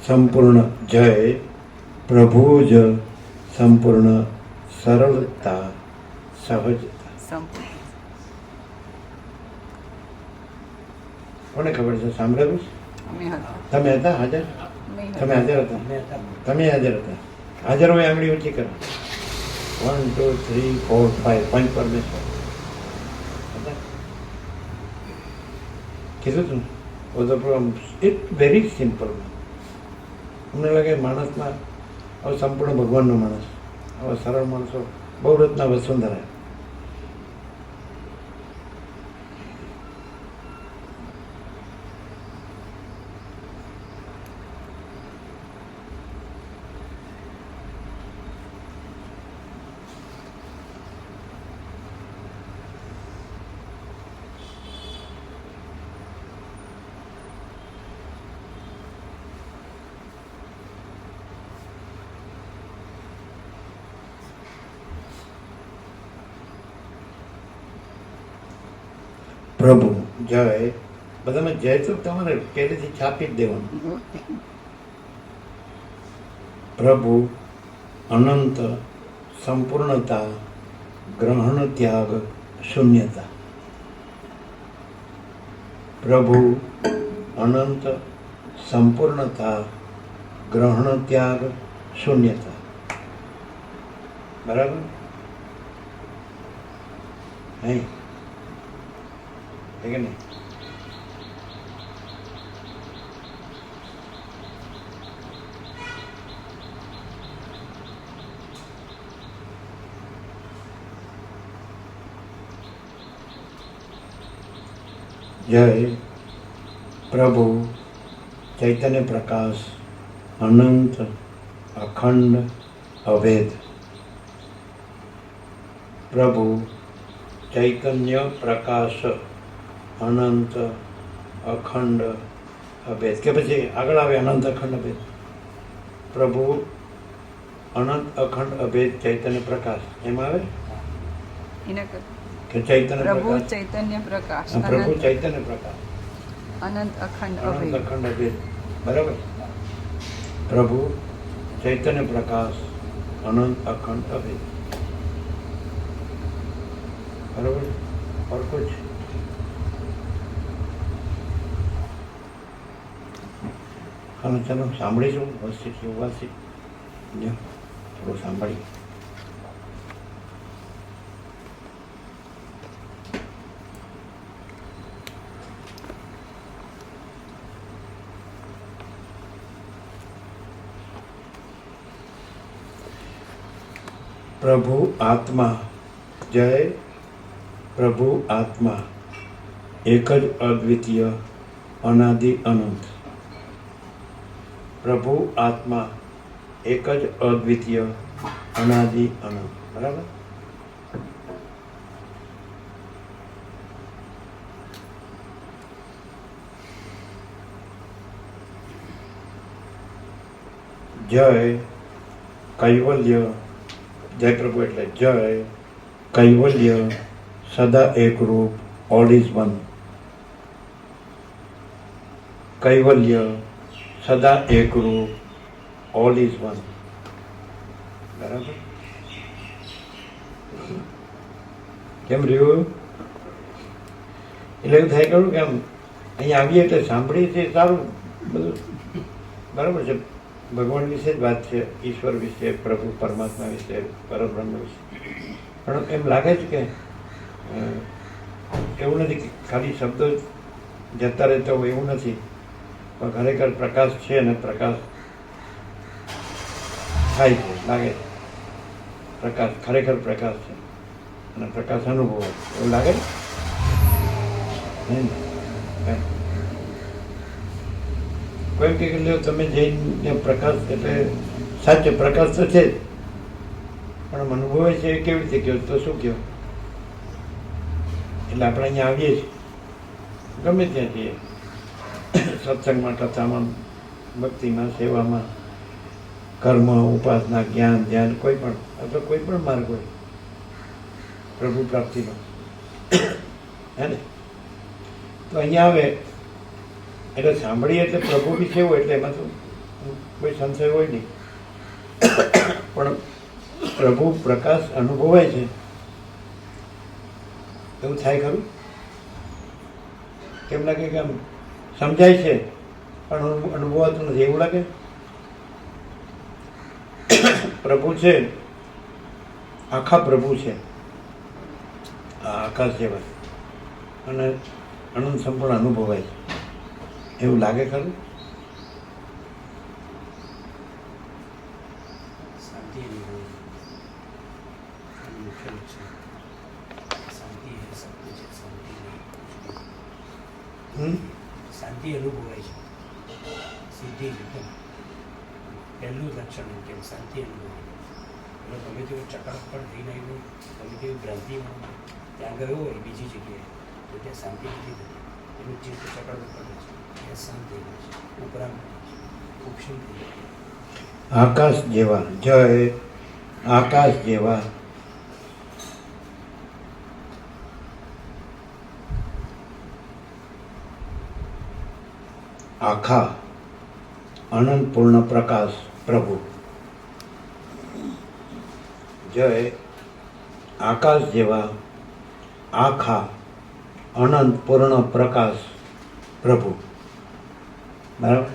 સંપૂર્ણ જય, પ્રભુ જ સંપૂર્ણ સરળતા, સહજતા. કોને ખબર છે? સાંભળેલું? તમે હતા હાજર? તમે હાજર હતા? તમે હાજર હતા? હાજર હોય આંગળી ઊંચી કરો. 1 2 3 4 5 5 પરમેશ્વર કીધું તું. બધો પ્રોગ્રામ ઇટ વેરી સિમ્પલ. અમને લાગે માણસમાં હવે સંપૂર્ણ ભગવાનનો માણસ, હવે સરળ માણસો બહુ રત્ના વસુંધરા. પ્રભુ જય, બધામાં જય તો તમારે પહેલેથી છાપી જ દેવાનું. પ્રભુ અનંત, સંપૂર્ણતા, ગ્રહણ ત્યાગ, શૂન્યતા. પ્રભુ અનંત, સંપૂર્ણતા, ગ્રહણ ત્યાગ, શૂન્યતા. બરાબર? નહીં કે નહીં? જય પ્રભુ ચૈતન્ય પ્રકાશ, અનંત, અખંડ, અભેદ. પ્રભુ ચૈતન્ય પ્રકાશ, અનંત, અખંડ, અભેદ. કે પછી આગળ આવે અનંત, અખંડ, અભેદ. પ્રભુ અનંત અખંડ અભેદ ચૈતન્ય પ્રકાશ એમ આવે એના કર કે ચૈતન્ય પ્રભુ પ્રકાશ ચૈતન્ય પ્રકાશ હા, પ્રભુ અનંત ચૈતન્ય પ્રકાશ અનંત અખંડ અનંત અભેદ અખંડ અભેદ બરાબર પ્રભુ ચૈતન્ય પ્રકાશ અનંત અખંડ અભેદ બરાબર और कुछ હા ચાલો સાંભળીશું વ્યવસ્થિત વ્યવસ્થિત જો થોડું સાંભળી પ્રભુ આત્મા જય પ્રભુ આત્મા એક જ અદ્વિતીય અનાદિ અનંત પ્રભુ આત્મા એક જ અદ્વિતીય અનાદિ અનંત બરાબર જય કૈવલ્ય જય પ્રભુ એટલે જય કૈવલ્ય સદા એકરૂપ ઓલ ઇઝ વન કૈવલ્ય સદા એકરૂપ ઓલ ઇઝ વન બરાબર કેમ રહ્યું એટલે એવું થાય કરું કે આમ અહીંયા આવીએ એટલે સાંભળીએ છીએ સારું બધું બરાબર છે ભગવાન વિશે જ વાત છે ઈશ્વર વિશે પ્રભુ પરમાત્મા વિશે પરબ્રહ્મ વિશે પણ એમ લાગે છે કે એવું નથી કે ખાલી શબ્દો જતા રહેતા હોય એવું નથી પણ ખરેખર પ્રકાશ છે અને પ્રકાશ થાય છે લાગે છે પ્રકાશ ખરેખર પ્રકાશ છે અને પ્રકાશ અનુભવ એવું લાગે નહીં ને? કોઈ કે લ્યો તમે જઈને પ્રકાશ એટલે સાચો પ્રકાશ તો છે જ પણ અનુભવે છે એ કેવી રીતે કહ્યું તો શું કહ્યું એટલે આપણે અહીંયા આવીએ છીએ ગમે ત્યાં છીએ સત્સંગમાં કથામાં ભક્તિમાં સેવામાં કર્મ ઉપાસના જ્ઞાન ધ્યાન કોઈ પણ અથવા કોઈ પણ માર્ગ હોય પ્રભુ પ્રાપ્તિનો હે ને તો અહીંયા આવે એટલે સાંભળીએ એટલે પ્રભુ વિશે હોય એટલે એમાં તો કોઈ સંશય હોય નહીં પણ પ્રભુ પ્રકાશ અનુભવાય છે એવું થાય ખરું કેમ લાગે કે આમ સમજાય છે પણ અનુભવાતું નથી એવું લાગે પ્રભુ છે આખા પ્રભુ છે આ આકાશ જેવા અને અનંત સંપૂર્ણ અનુભવાય છે એવું લાગે ખરું શાંતિ મુખ્ય લક્ષણ શાંતિ એ સત્ય છે શાંતિ શાંતિ અનુભવાય છે સિદ્ધિ એકદમ પહેલું લક્ષણ એમ કેમ શાંતિ અનુભવાય એટલે તમે તેવું ચક્ર પર થઈને આવ્યું તમે તેવી ભ્રાંતિમાં ત્યાં ગયો હોય બીજી જગ્યાએ તો ત્યાં શાંતિ નથી થતી એનું ચિત્ત ચક્ર પર છે ત્યાં શાંત થઈ જાય છે ઉપરાંત ઉપશમ થઈ જાય આકાશ જેવા જય આકાશ જેવા આખા અનંત પૂર્ણ પ્રકાશ પ્રભુ જય આકાશ જેવા આખા અનંત પૂર્ણ પ્રકાશ પ્રભુ બરાબર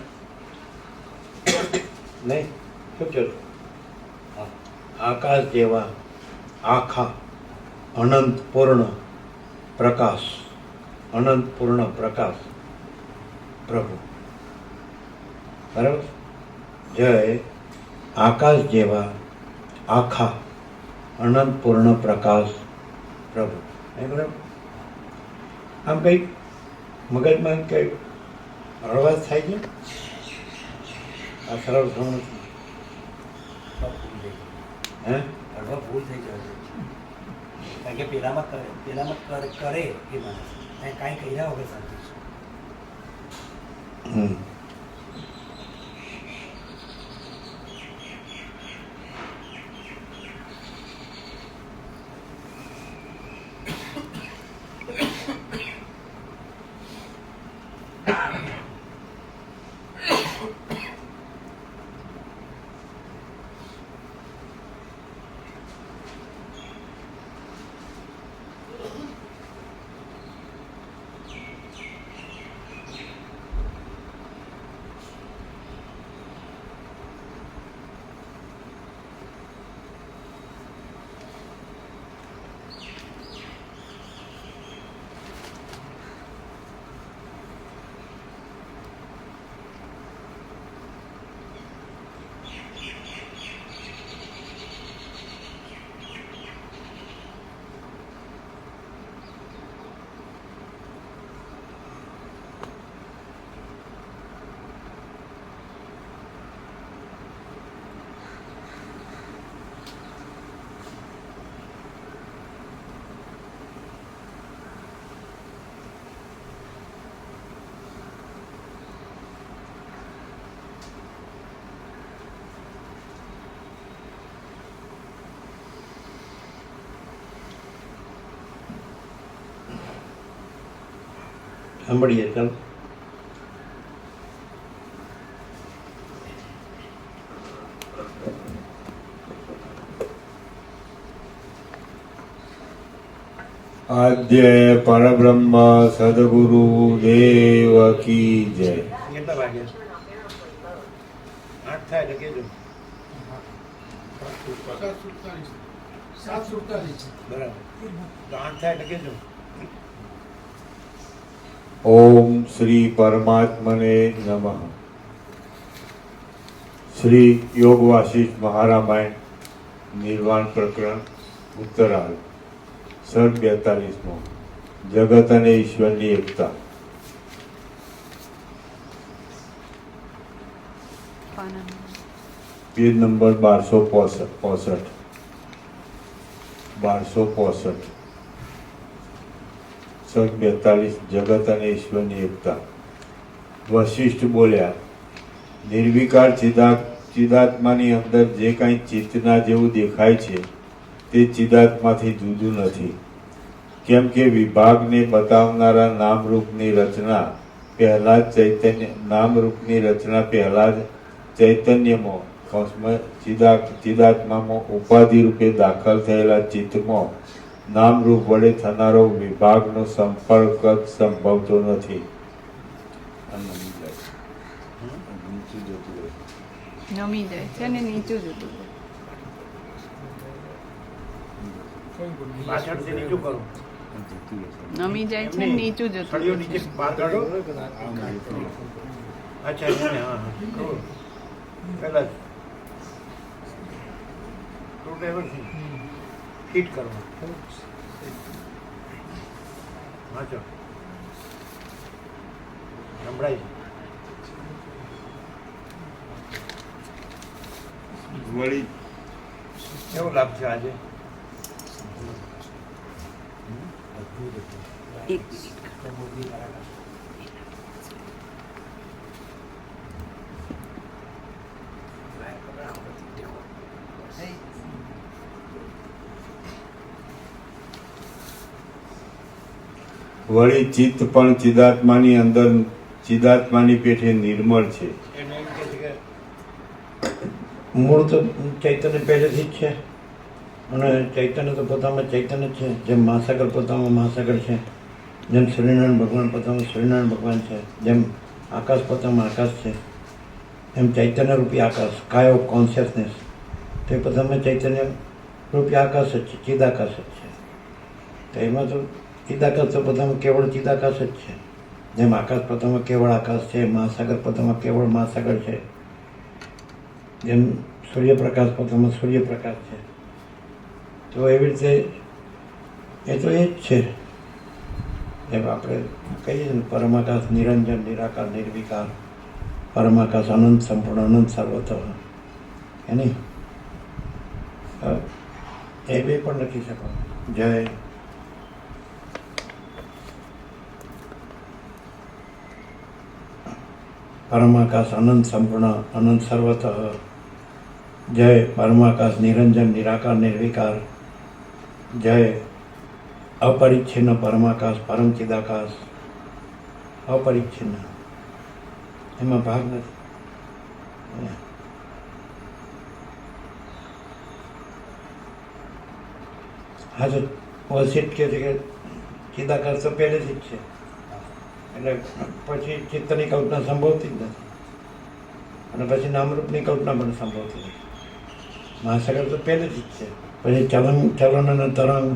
નહીં શું છે આકાશ જેવા આખા અનંત પૂર્ણ પ્રકાશ અનંત પૂર્ણ પ્રકાશ પ્રભુ બરાબર જય આકાશ જેવા આખા અનંત પૂર્ણ પ્રકાશ પ્રભુ નહીં બરાબર આમ કંઈક મગજમાં કંઈક હળવાશ થાય છે આ સરળ થવું નથી હે હળવા ભૂલ થઈ જાય છે કારણ કે પેલામાં કરે એ માણસ અને કાંઈ કર્યા વગર શાંતિ છે સાંભળીએ ચાલો. આદ્ય પરબ્રહ્મ સદગુરુ દેવ કી જય. કેટલા વાગે? 8 થાય એટલે કહેજો. 7:47 બરાબર, તો 8 થાય એટલે કહેજો. ઓમ શ્રી પરમાત્મને નમઃ. શ્રી યોગ વાસિષ્ઠ મહારામાયણ નિર્વાણ પ્રકરણ ઉત્તરાર્ધ સર્ગ 42મો. જગત અને ઈશ્વરની એકતા. Page number 1265. 1265 સર્ગ 42 જગત અને ઈશ્વરની એકતા. વશિષ્ઠ બોલ્યા, નિર્વિકાર ચિદાત્માની અંદર જે કાંઈ ચિત્તના જેવું દેખાય છે તે ચિદાત્માથી જુદું નથી. કેમ કે વિભાગને બતાવનારા નામરૂપની રચના પહેલા જ ચૈતન્યમાં ચિદાત્મામાં ઉપાધિ રૂપે દાખલ થયેલા ચિત્તમાં નામરૂપ વડે થનારો વિભાગનો સંપર્ક જ સંભવતો નથી. નમી જાય છે ને નીચું જતું રહે. પાછળથી નીચું કરો. નમી જાય છે ને નીચું જતું સળિયો રહે નીચે છે. પાછળ. અચ્છા, હા હા, કરો. પહેલા હિટ કરવા. વાંચો, સંભળાય છે. વળી કેવો લાભ છે આજે? એક મિનિટ. વળી ચિત્ત પણ ચિદાત્માની અંદર ચિદાત્માની પેઠે નિર્મળ છે. એને એમ કહે છે કે મૂળ તો ચૈતન્ય પહેલેથી જ છે અને ચૈતન્ય તો પોતામાં ચૈતન્ય જ છે. જેમ મહાસાગર પોતામાં મહાસાગર છે, જેમ સૂર્યનારાયણ ભગવાન પોતામાં સૂર્યનારાયણ ભગવાન છે, જેમ આકાશ પોતામાં આકાશ છે, એમ ચૈતન્ય રૂપી આકાશ, સ્કાય ઓફ કોન્શિયસનેસ, તે પોતામાં ચૈતન્ય રૂપી આકાશ જ છે, ચિદાકાશ જ છે. તો એમાં તો ચિદાકાશ તો પોતામાં કેવળ ચિદાકાશ જ છે. જેમ આકાશ પોતામાં કેવળ આકાશ છે, મહાસાગર પોતામાં કેવળ મહાસાગર છે, જેમ સૂર્યપ્રકાશ પોતામાં સૂર્યપ્રકાશ છે. તો એવી રીતે એ તો એ જ છે. જેમ આપણે કહીએ ને પરમાકાશ નિરંજન નિરાકાર નિર્વિકાર, પરમાકાશ અનંત સંપૂર્ણ અનંત સર્વતઃ, એની એ બે પણ લખી શકો. જય પરમાકાશ અનંત સંપૂર્ણ અનંત સર્વતઃ, જય પરમાકાશ નિરંજન નિરાકાર નિર્વિકાર, જય અપરિચ્છિન્ન પરમાકાશ પરમ ચિદાકાશ, અપરિચ્છિન્ન, એમાં ભાગ નથી. હા, તો વસિષ્ઠ કહે છે કે ચિદાકાશ તો પહેલેથી જ છે, એટલે પછી ચિત્તની કલ્પના સંભવતી જ નથી, અને પછી નામરૂપની કલ્પના પણ સંભવતી નથી. મહાસાગર તો પહેલેથી જ છે. પછી ચલન અને તરંગ,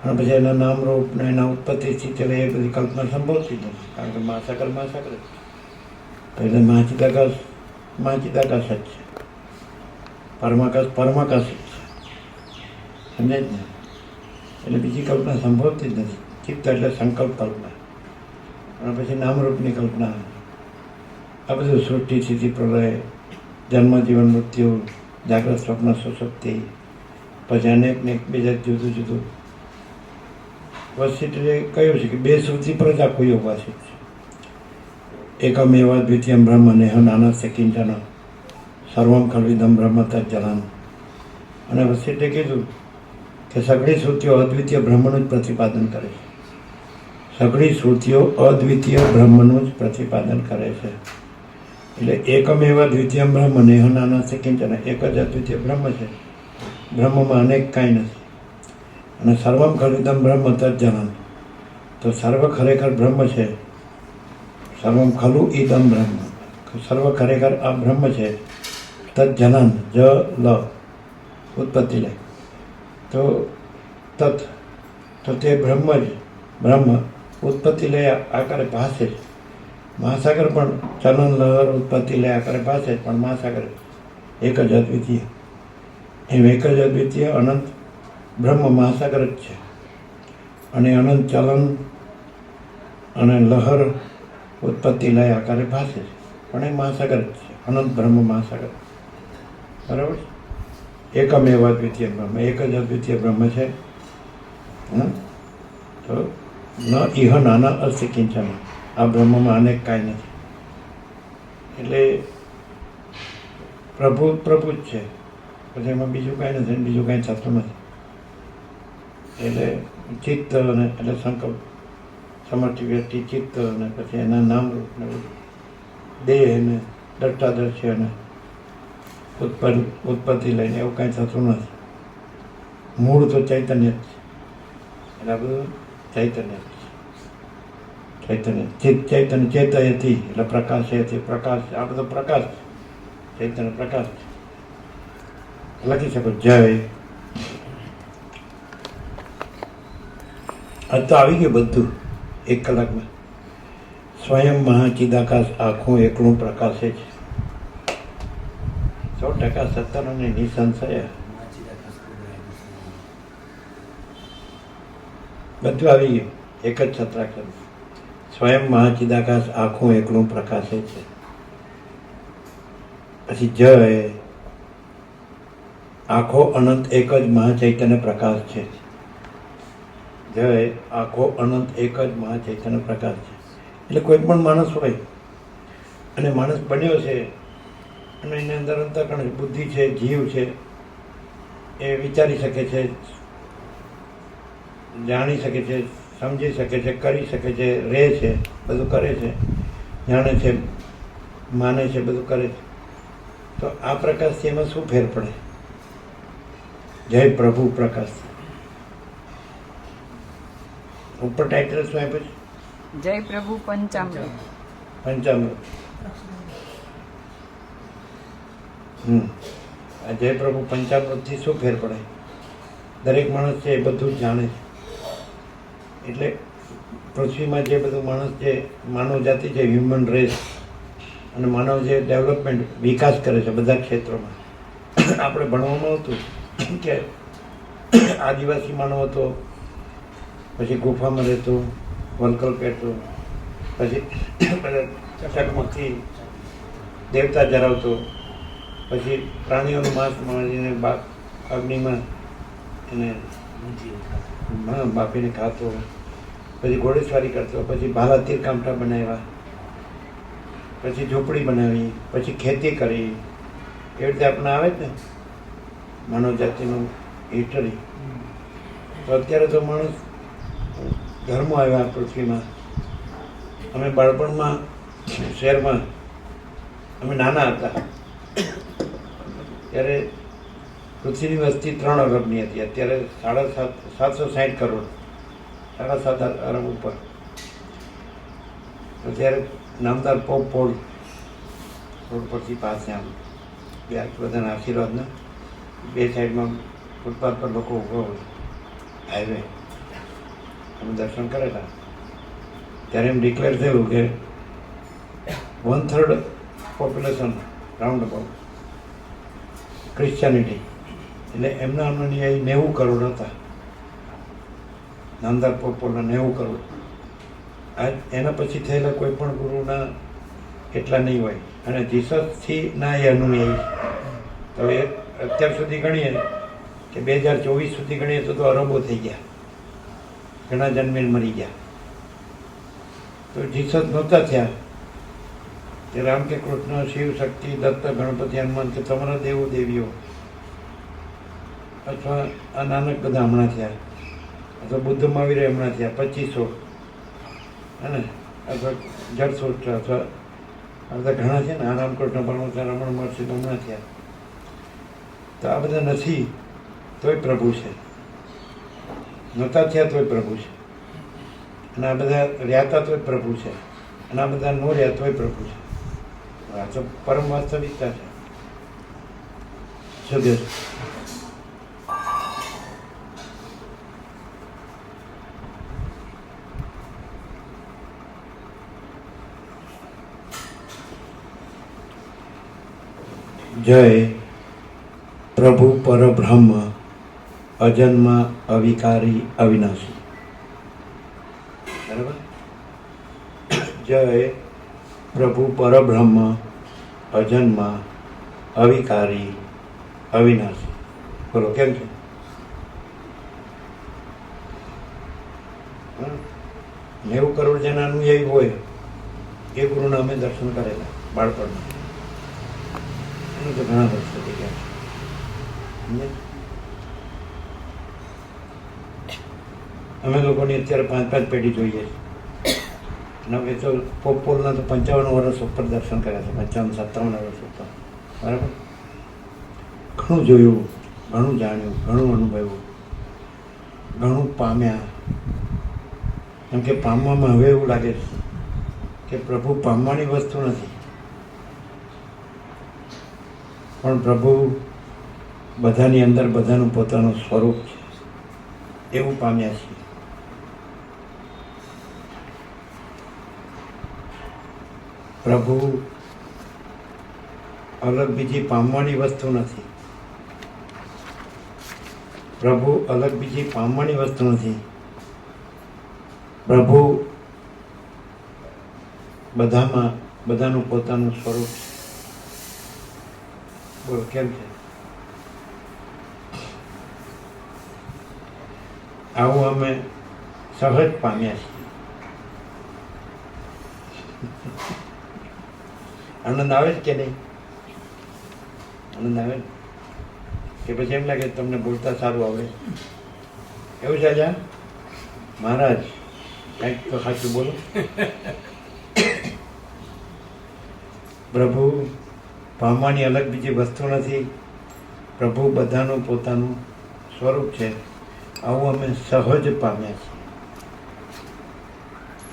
અને પછી એના નામરૂપ ને એના ઉત્પત્તિ સ્થિતિ, એ બધી કલ્પના સંભવતી જ નથી, કારણ કે મહાસાગર મહાસાગર જ છે. એટલે મહાચિદાકાશ મહાચિદાકાશ જ છે, પરમાકાશ પરમાકાશ જ છે. સમજે જ ને? એટલે બીજી કલ્પના સંભવતી જ નથી. ચિત્ત એટલે સંકલ્પ કલ્પના, અને પછી નામરૂપની કલ્પના. આ બધું સૃષ્ટિ સ્થિતિ પ્રલય, જન્મ જીવન મૃત્યુ, જાગ્રત સ્વપ્ન સુષુપ્તિ, પછી અનેકને એકબીજા જુદું જુદું. વસિષ્ઠે કહ્યું છે કે બે શ્રુતિ પર જ આખું યોગ વાસિત છે. એકમેવા દ્વિતીયમ બ્રહ્મ નેહ નાનસ્ય કિંચન સર્વમ ખલ્વિદમ બ્રહ્મ તજ્જલમ. અને વસિષ્ઠે કીધું કે સઘળી શ્રુતિઓ અદ્વિતીય બ્રહ્મનું જ પ્રતિપાદન કરે છે. સઘળી શ્રુતિઓ અદ્વિતીય બ્રહ્મનું જ પ્રતિપાદન કરે છે. એટલે એકમેવ દ્વિતીય બ્રહ્મ નેહ નાનાસ્તિ કિંચન, એક જ અદ્વિતીય બ્રહ્મ છે. બ્રહ્મમાં અનેક કાંઈ નથી. અને સર્વમ ખલુદમ બ્રહ્મ તજ્જનન, તો સર્વ ખરેખર બ્રહ્મ છે. સર્વમ ખલુ ઇદમ બ્રહ્મ, સર્વ ખરેખર આ બ્રહ્મ છે. તજ્જનન જ લ ઉત્પત્તિ લે, તો તત, તો તે બ્રહ્મ જ બ્રહ્મ ઉત્પત્તિ લય આકારે ભાસે જ. મહાસાગર પણ ચલન લહર ઉત્પત્તિ લય આકારે ભાસે જ, પણ મહાસાગર એક જ અદ્વિતીય. એમ એક જ અદ્વિતીય અનંત બ્રહ્મ મહાસાગર જ છે. અને અનંત ચલન અને લહર ઉત્પત્તિ લય આકારે ભાસે છે, પણ એ મહાસાગર જ છે. અનંત બ્રહ્મ મહાસાગર, બરાબર. એકમેવ અદ્વિતીય બ્રહ્મ, એક જ અદ્વિતીય બ્રહ્મ છે. તો ન ઇહ નાના અસ્તિ કિંચન, આ બ્રહ્મમાં અનેક કાંઈ નથી. એટલે પ્રભુ પ્રભુ જ છે, પછી એમાં બીજું કાંઈ નથી, બીજું કાંઈ થતું નથી. એટલે ચિત્ત અને એટલે સંકલ્પ સમર્થિ વ્યક્તિ ચિત્ત અને પછી એના નામરૂપ ને દેહ ને દ્રષ્ટાદર્શી અને ઉત્પત્તિ લઈને એવું કાંઈ થતું નથી. મૂળ તો ચૈતન્ય જ છે. એટલે આ બધું ચૈતન્ય જ છે. ચૈતન્ય ચૈતન્ય ચેતયથી એટલે પ્રકાશયથી, પ્રકાશ, આ બધો પ્રકાશ છે. ચૈતન્ય પ્રકાશ છે. લખી શકો જય. આ તો આવી ગયું બધું એક કલાકમાં. સ્વયં મહાચિદાકાશ આખું એકલું પ્રકાશે છે. 100% સત્તર અને નિસંશય બધું આવી ગયું એક જ છત્રાક્ષર. સ્વયં મહાચિદાકાશ આખું એકલું પ્રકાશે છે. પછી જય, આખો અનંત એક જ મહાચૈતન્ય પ્રકાશ છે. જય, આખો અનંત એક જ મહાચૈતન્ય પ્રકાશ છે. એટલે કોઈ પણ માણસ હોય અને માણસ બન્યો છે અને એની અંદર અંતઃકરણ બુદ્ધિ છે, જીવ છે, એ વિચારી શકે છે, જાણી શકે છે, સમજી શકે છે, કરી શકે છે, રહે છે, બધું કરે છે, જાણે છે, માને છે, બધું કરે છે. તો આ પ્રકાશથી એમાં શું ફેર પડે? જય પ્રભુ પ્રકાશ. ઉપર ટાઇટલ શું આપ્યું છે? જય પ્રભુ પંચામૃત. પંચામૃત. આ જય પ્રભુ પંચામૃતથી શું ફેર પડે? દરેક માણસ છે એ બધું જ જાણે છે. એટલે પૃથ્વીમાં જે બધું માણસ જે માનવ જાતિ છે, હ્યુમન રેસ અને માનવ જે ડેવલપમેન્ટ વિકાસ કરે છે બધા ક્ષેત્રોમાં. આપણે ભણવામાં હતું કે આદિવાસી માનવ હતો, પછી ગુફામાં રહેતો, વલકલ પહેરતો, પછી ચકમકથી દેવતા ધરાવતો, પછી પ્રાણીઓનું માંસ મારીને અગ્નિમાં એને બાફીને ખાતો, પછી ઘોડેસવારી કરતો, પછી ભાલા તીરકામઠા બનાવ્યા, પછી ઝૂંપડી બનાવી, પછી ખેતી કરી. એવી રીતે આપણે આવે જ ને માનવ જાતિનું હિસ્ટરી. તો અત્યારે તો માણસ ધર્મો આવ્યા પૃથ્વીમાં. અમે બાળપણમાં શહેરમાં અમે નાના હતા ત્યારે પૃથ્વીની વસ્તી 3 અરબની હતી. અત્યારે 760 કરોડ, 7.5 અરબ ઉપર. તો ત્યારે નામદાર પોપ પોલ રોડ પરથી પાસે આમ બધાના આશીર્વાદના બે સાઈડમાં ફૂટપાથ પર લોકો ઊભા હોય, હાઈવે. અમે દર્શન કરેલા ત્યારે એમ ડિક્લેર થયું કે 1/3 પોપ્યુલેશન રાઉન્ડ અબાઉટ ક્રિશ્ચિયાનિટી. એટલે એમના અનુયાયી 90 કરોડ હતા. નામદાર પોપોલના 90 કરોડ. આ એના પછી થયેલા કોઈ પણ ગુરુના એટલા નહીં હોય. અને જીસસથી ના એ અનુયાયી. તો એ અત્યાર સુધી ગણીએ કે 2024 સુધી ગણીએ તો અરબો થઈ ગયા, ઘણા જન્મે મરી ગયા. તો જીસસ નહોતા થયા કે રામ કે કૃષ્ણ, શિવ, શક્તિ, દત્ત, ગણપતિ, હનુમાન કે તમારા દેવો દેવીઓ, અથવા આ નાનક બધા હમણાં થયા, અથવા બુદ્ધ મહાવીર હમણાં થયા 2500. અને અથવા જળસૂત્ર અથવા આ બધા ઘણા છે ને રામકૃષ્ણ પરમહંસ રમણ મહર્ષિ તો હમણાં થયા. તો આ બધા નથી તોય પ્રભુ છે, નહોતા થયા તોય પ્રભુ છે, અને આ બધા રહ્યા તોય પ્રભુ છે, અને આ બધા નો રહ્યા તોય પ્રભુ છે. આ તો પરમ વાસ્તવિકતા છે. શું કહે છે? જય પ્રભુ પરબ્રહ્મ અજન્મ અવિકારી અવિનાશી. બરાબર? જય પ્રભુ પરબ્રહ્મ અજન્મ અવિકારી અવિનાશી. બોલો કેમ છે? 90 કરોડ જેના અનુયાયી હોય એ ગુરુના અમે દર્શન કરેલા બાળપણમાં. એનું તો ઘણા વર્ષો થઈ ગયા છે. અમે લોકોની અત્યારે 5-5 પેઢી જોઈએ છે. અને હવે તો પોપોલના તો 55 વર્ષ ઉપર દર્શન કર્યા છે, 55-57 વર્ષ ઉપર. બરાબર? ઘણું જોયું, ઘણું જાણ્યું, ઘણું અનુભવ્યું, ઘણું પામ્યા. કેમ કે પામવામાં હવે એવું લાગે છે કે પ્રભુ પામવાની વસ્તુ નથી, પણ પ્રભુ બધાની અંદર બધાનું પોતાનું સ્વરૂપ છે એવું પામ્યા છીએ. પ્રભુ અલગ બીજી પામવાની વસ્તુ નથી. પ્રભુ અલગ બીજી પામવાની વસ્તુ નથી. પ્રભુ બધામાં બધાનું પોતાનું સ્વરૂપ છે. બોલો કેમ છે? આવું અમે સહજ પામ્યા છીએ. આનંદ આવે છે કે નહીં? આનંદ આવે ને? કે પછી એમ લાગે તમને બોલતા સારું આવે એવું છે? જા મહારાજ કંઈક તો સાચું બોલો. પ્રભુ પામવાની અલગ બીજી વસ્તુ નથી. પ્રભુ બધાનું પોતાનું સ્વરૂપ છે. આવું અમે સહજ પામ્યા છીએ.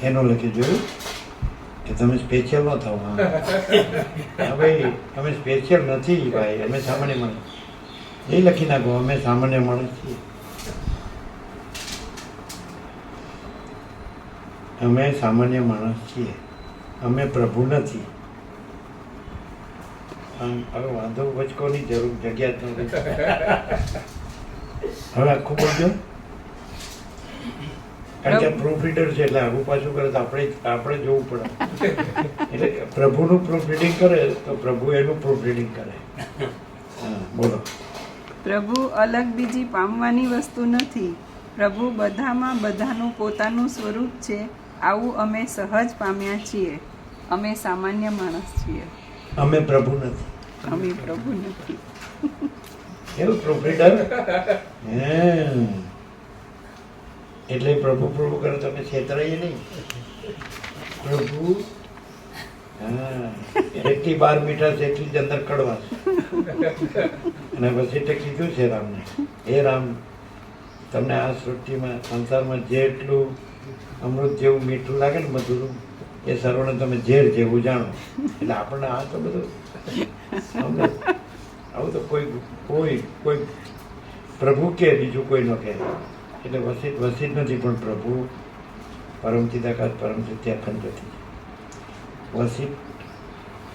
એનો લખી જોયું કે તમે સ્પેશિયલ ન થાવ. હા ભાઈ, અમે સ્પેશિયલ નથી ભાઈ, અમે સામાન્ય માણસ. એ લખી નાખો, અમે સામાન્ય માણસ છીએ. અમે સામાન્ય માણસ છીએ, અમે પ્રભુ નથી. હવે વાંધો વચકોની જરૂર જગ્યા જ નથી. હવે આખું બોલજો, કારણ કે પ્રૂફ રીડર છે એટલે આગું પાછું કરે તો આપણે જોવું પડે. એટલે પ્રભુનું પ્રૂફ રીડિંગ કરે તો પ્રભુ એનું પ્રૂફ રીડિંગ કરે. હા બોલો. પ્રભુ અલગ બીજી પામવાની વસ્તુ નથી. પ્રભુ બધામાં બધાનું પોતાનું સ્વરૂપ છે. આવું અમે સહજ પામ્યા છીએ. અમે સામાન્ય માણસ છીએ. અમે પ્રભુ નથી. અમે પ્રભુ નથી. એવું પ્રૂફ રીડર. એટલે પ્રભુ પ્રભુ કરે તમે છેતરાઈએ નહીં. પ્રભુ હા, એટલી 12 મીઠા છે એટલી જ અંદર કડવા છે. અને પછી તે કીધું છે રામને, હે રામ, તમને આ સૃષ્ટિમાં સંસારમાં જેટલું અમૃત જેવું મીઠું લાગે ને મધુરું, એ સર્વને તમે ઝેર જેવું જાણો. એટલે આપણને આ તો બધું આવું તો કોઈ પ્રભુ કે બીજું કોઈ ન કહે. એટલે વસિત નથી, પણ પ્રભુ પરમ ચિદાકાશ પરમ સત્ય અખંડ નથી.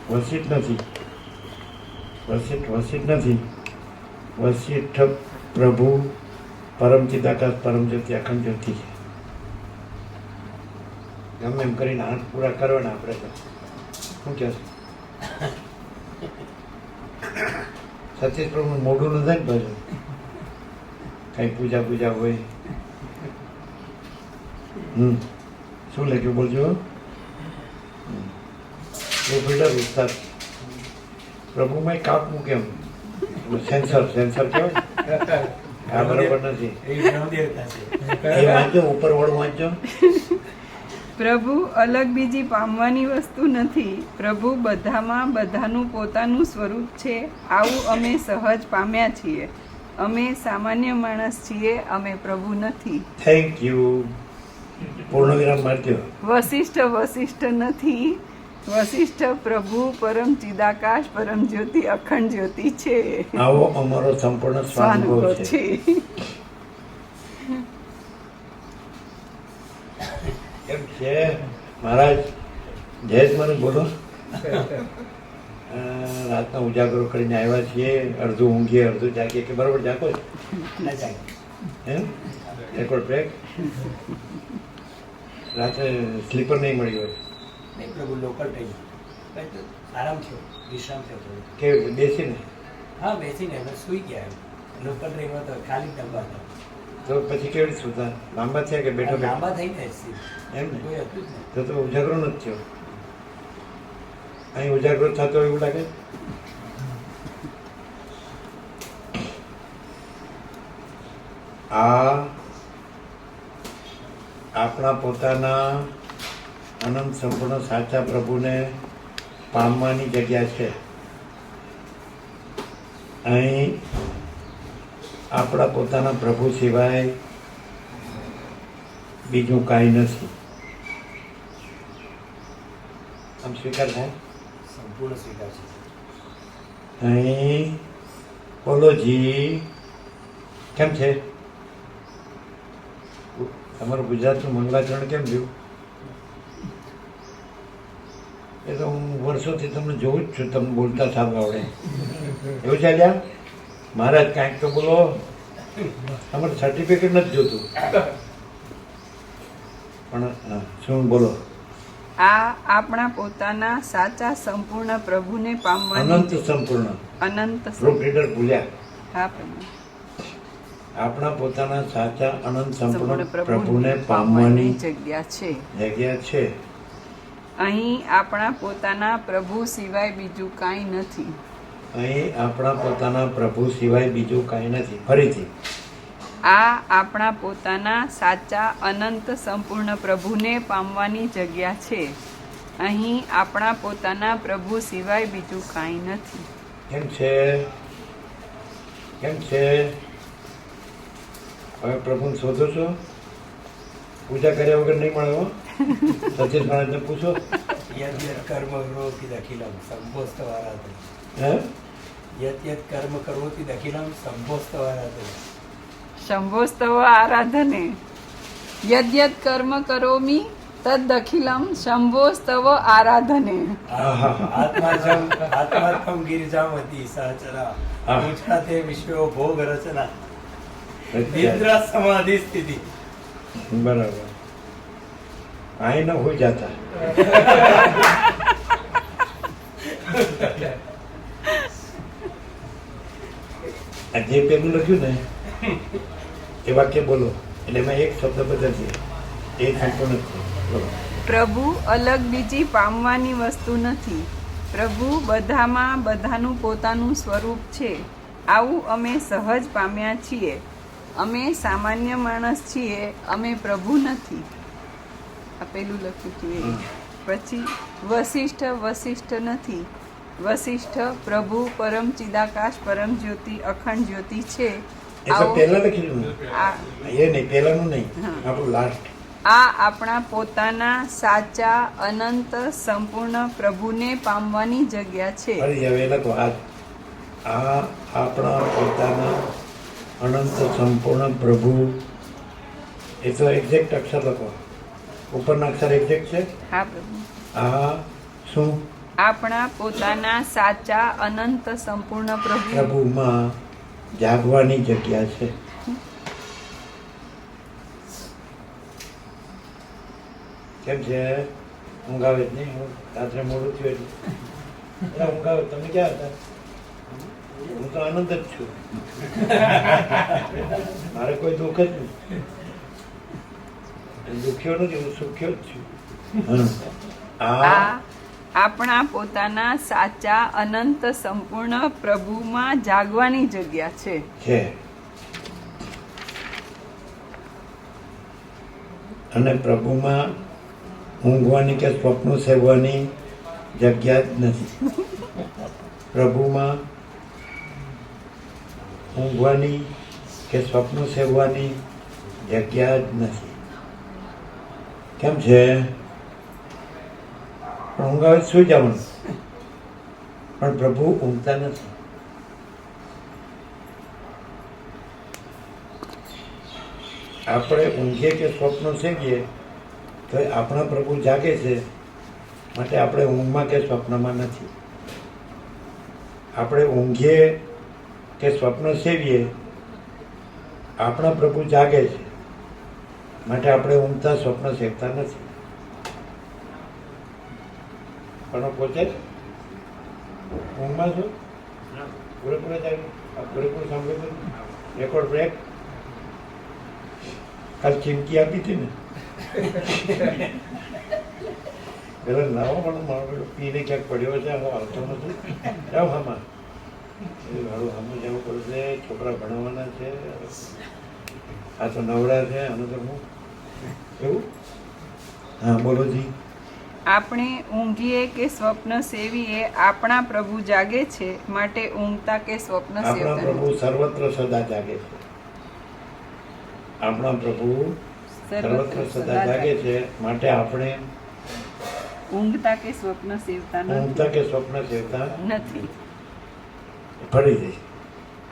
વસિત નથી. વસિત પ્રભુ પરમ ચિદાકાશ પરમ જ્યોતિ અખંડ જ્યોતિ છે. ગમે એમ કરીને હાથ પૂરા કરવાના આપણે તો શું કહે છે સતીશ પ્રભુ મોઢું ન થાય ને પાછું કઈ પૂજા હોય. શું લખ્યું બોલજો? ઉસ્તાદ પ્રભુમાં કાપ મૂકે એમ સેન્સર કહેવાય. આ બરોબર નથી. એ વાંચો, ઉપર વાળું વાંચો. પ્રભુ અલગ બીજી પામવાની વસ્તુ નથી. પ્રભુ બધામાં બધાનું પોતાનું સ્વરૂપ છે. આવું અમે સહજ પામ્યા છીએ. અમે સામાન્ય માણસ છીએ, અમે પ્રભુ નથી. Thank you. પૂર્ણ વિરામ મારજો. વશિષ્ઠ નથી. વશિષ્ઠ પ્રભુ પરમ ચિદાકાશ પરમ જ્યોતિ અખંડ જ્યોતિ છે. આવો અમારો સંપૂર્ણ સ્વાનુભવ છે. કેમ છે મહારાજ? જયેશ મને બોલો. રાતના ઉજાગરો કરીને આવ્યા છીએ. અડધું ઊંઘીએ અડધું જાગીએ કે બરોબર જાગો છો? ના જાય એમ રેકોર્ડ બ્રેક. રાત્રે સ્લીપર નહીં મળી હોય. નહીં પ્રભુ લોકલ ટ્રેન આરામ થયો, વિશ્રામ થયો થોડો. કેવી રીતે બેસીને? હા બેસીને અમે સૂઈ ગયા એમ. લોકલ ટ્રેનમાં તો ખાલી ડબ્બા હતા. તો પછી કેવી રીતે સુતા? લાંબા થયા કે બેઠો લાંબા થઈ ને સીટ. એમ ને? કોઈ હતું જ નહીં. તો ઉજાગરો નથી થયો. અહીં ઉજાગરો થતો એવું લાગે. આ આપણા પોતાના અનંત સંપૂર્ણ સાચા પ્રભુને પામવાની જગ્યા છે. અહીં આપણા પોતાના પ્રભુ સિવાય બીજું કાંઈ નથી. આમ સ્વીકાર થાય? સંપૂર્ણ સ્વીકાર છે. અહીં બોલોજી. કેમ છે તમારું ગુજરાતનું મંગલાચરણ? કેમ થયું? એ તો હું વર્ષોથી તમને જોઉં જ છું, તમને બોલતા સારું આવડે એવું ચાલ્યા. મહારાજ કાંઈક તો બોલો. તમારે સર્ટિફિકેટ નથી જોતું પણ શું બોલો? આ આપણા પોતાના સાચા સંપૂર્ણ પ્રભુને અનંત પામવાની સંપૂર્ણ અનંત ગ્રુપ લીડર ભૂલ્યા. હા પ્રભુ. આપણા પોતાના સાચા અનંત સંપૂર્ણ સંપૂર્ણ પ્રભુને પામવાની જગ્યા છે. જગ્યા છે. અહીં આપણા પોતાના પ્રભુ સિવાય બીજું કાંઈ નથી. અહીં આપણા પોતાના પ્રભુ સિવાય બીજું કાંઈ નથી. ફરીથી આ આપણા પોતાના સાચા અનંત સંપૂર્ણ પ્રભુને પામવાની જગ્યા છે. અહીં આપણા પોતાના પ્રભુ સિવાય બીજું કાંઈ નથી. કેમ છે? કેમ છે? હવે પ્રભુને શોધો છો? પૂજા કર્યા વગર નહીં મળે હો. સતીશ મહારાજને પૂછો. યદ યદ કર્મ કરોતિ દખિલમ સંભોસ્તવારાધન. હે? યદ યદ કર્મ કરોતિ દખિલમ સંભોસ્તવારાધન. શંભોસ્તવ આરાધને યદ્યદ કર્મ કરોમિ તદખિલમ શંભોસ્તવ આરાધને. આત્માત્મ ગિરિજામતી સહચરા ઉચ્ચાતે વિશ્વો ભોગ રચના નિદ્રા સમાધિ સ્થિતિ. બરાબર. અહીં ન હોય જાતા. આ જે પેલું લખ્યું ને એ વાક્ય બોલો એટલે એમાં એક શબ્દ બદલશે. એ સંપૂર્ણ છે. બોલો. પ્રભુ અલગ બીજી પામવાની વસ્તુ નથી. પ્રભુ બધામાં બધાનું પોતાનું સ્વરૂપ છે. આવું અમે સહજ પામ્યા છીએ. અમે સામાન્ય માણસ છીએ, અમે પ્રભુ નથી. આ પેલું લખ્યું હતું એ. પછી વશિષ્ઠ નથી. વશિષ્ઠ પ્રભુ પરમ ચિદાકાશ પરમ જ્યોતિ અખંડ જ્યોતિ છે. એ તો પહેલા લખેલું ને. આ એ નહીં, પહેલાનું નહીં, હા. આપણું લાસ્ટ. આ આપણા પોતાના સાચા અનંત સંપૂર્ણ પ્રભુને પામવાની જગ્યા છે. ફરી હવે લખો. આ આપણા પોતાના અનંત સંપૂર્ણ પ્રભુ. એ તો એક્ઝેક્ટ અક્ષર લખો. ઉપરના અક્ષર એક્ઝેક્ટ છે. હા પ્રભુ. આ શું? આપણા પોતાના સાચા અનંત સંપૂર્ણ પ્રભુ પ્રભુમાં જાગવાની જગ્યા છે. કેમ છે? ઊંઘ આવે જ નહીં? રાત્રે મોડું થયું એટલે ઊંઘ આવે. તમે ક્યાં હતા? હું તો આનંદ જ છું. મારે કોઈ દુઃખ જ નહીં. દુખ્યો નથી, હું સુખ્યો જ છું. આ આપણા પોતાના સાચા અનંત સંપૂર્ણ પ્રભુમાં જાગવાની જગ્યા છે. અને પ્રભુમાં ઊંઘવાની કે સ્વપ્ન સેવવાની જગ્યા જ નથી. પ્રભુમાં ઊંઘવાની કે સ્વપ્ન સેવવાની જગ્યા જ નથી. કેમ છે? પણ ઊંઘ આવે સુઈ જવાનું, પણ પ્રભુ ઊંઘતા નથી. આપણે ઊંઘીએ કે સ્વપ્ન સેવીએ તો આપણા પ્રભુ જાગે છે, માટે આપણે ઊંઘમાં કે સ્વપ્નમાં નથી. આપણે ઊંઘીએ કે સ્વપ્ન સેવીએ આપણા પ્રભુ જાગે છે, માટે આપણે ઊંઘતા સ્વપ્ન સેવતા નથી. પણ પોતે ઊંઘમાં છો પૂરેપૂરે જાગે. આ પૂરેપૂરું સાંભળ્યું રેકોર્ડ બ્રેક કાલ ચીમકી આપી હતી ને પેલા નાવો પણ મારો પીને ક્યાંક પડ્યો છે, હવે આવતો નથી. જાઓ હામાં હારું હામું જવું પડશે, છોકરા ભણાવવાના છે, આ તો નવરા છે, આનું તો હું એવું. હા બોલો જી. આપણે ઊંઘીએ કે સ્વપ્ન સેવીએ આપણા પ્રભુ જાગે છે, માટે ઊંઘતા કે સ્વપ્ન આપણા સેવતા પ્રભુ સર્વત્ર સદા જાગે છે. આપણા પ્રભુ સર્વત્ર સદા જાગે છે, માટે આપણે ઊંઘતા કે સ્વપ્ન સેવતા ઊંઘતા કે સ્વપ્ન સેવતા નથી. ફરી જઈશ.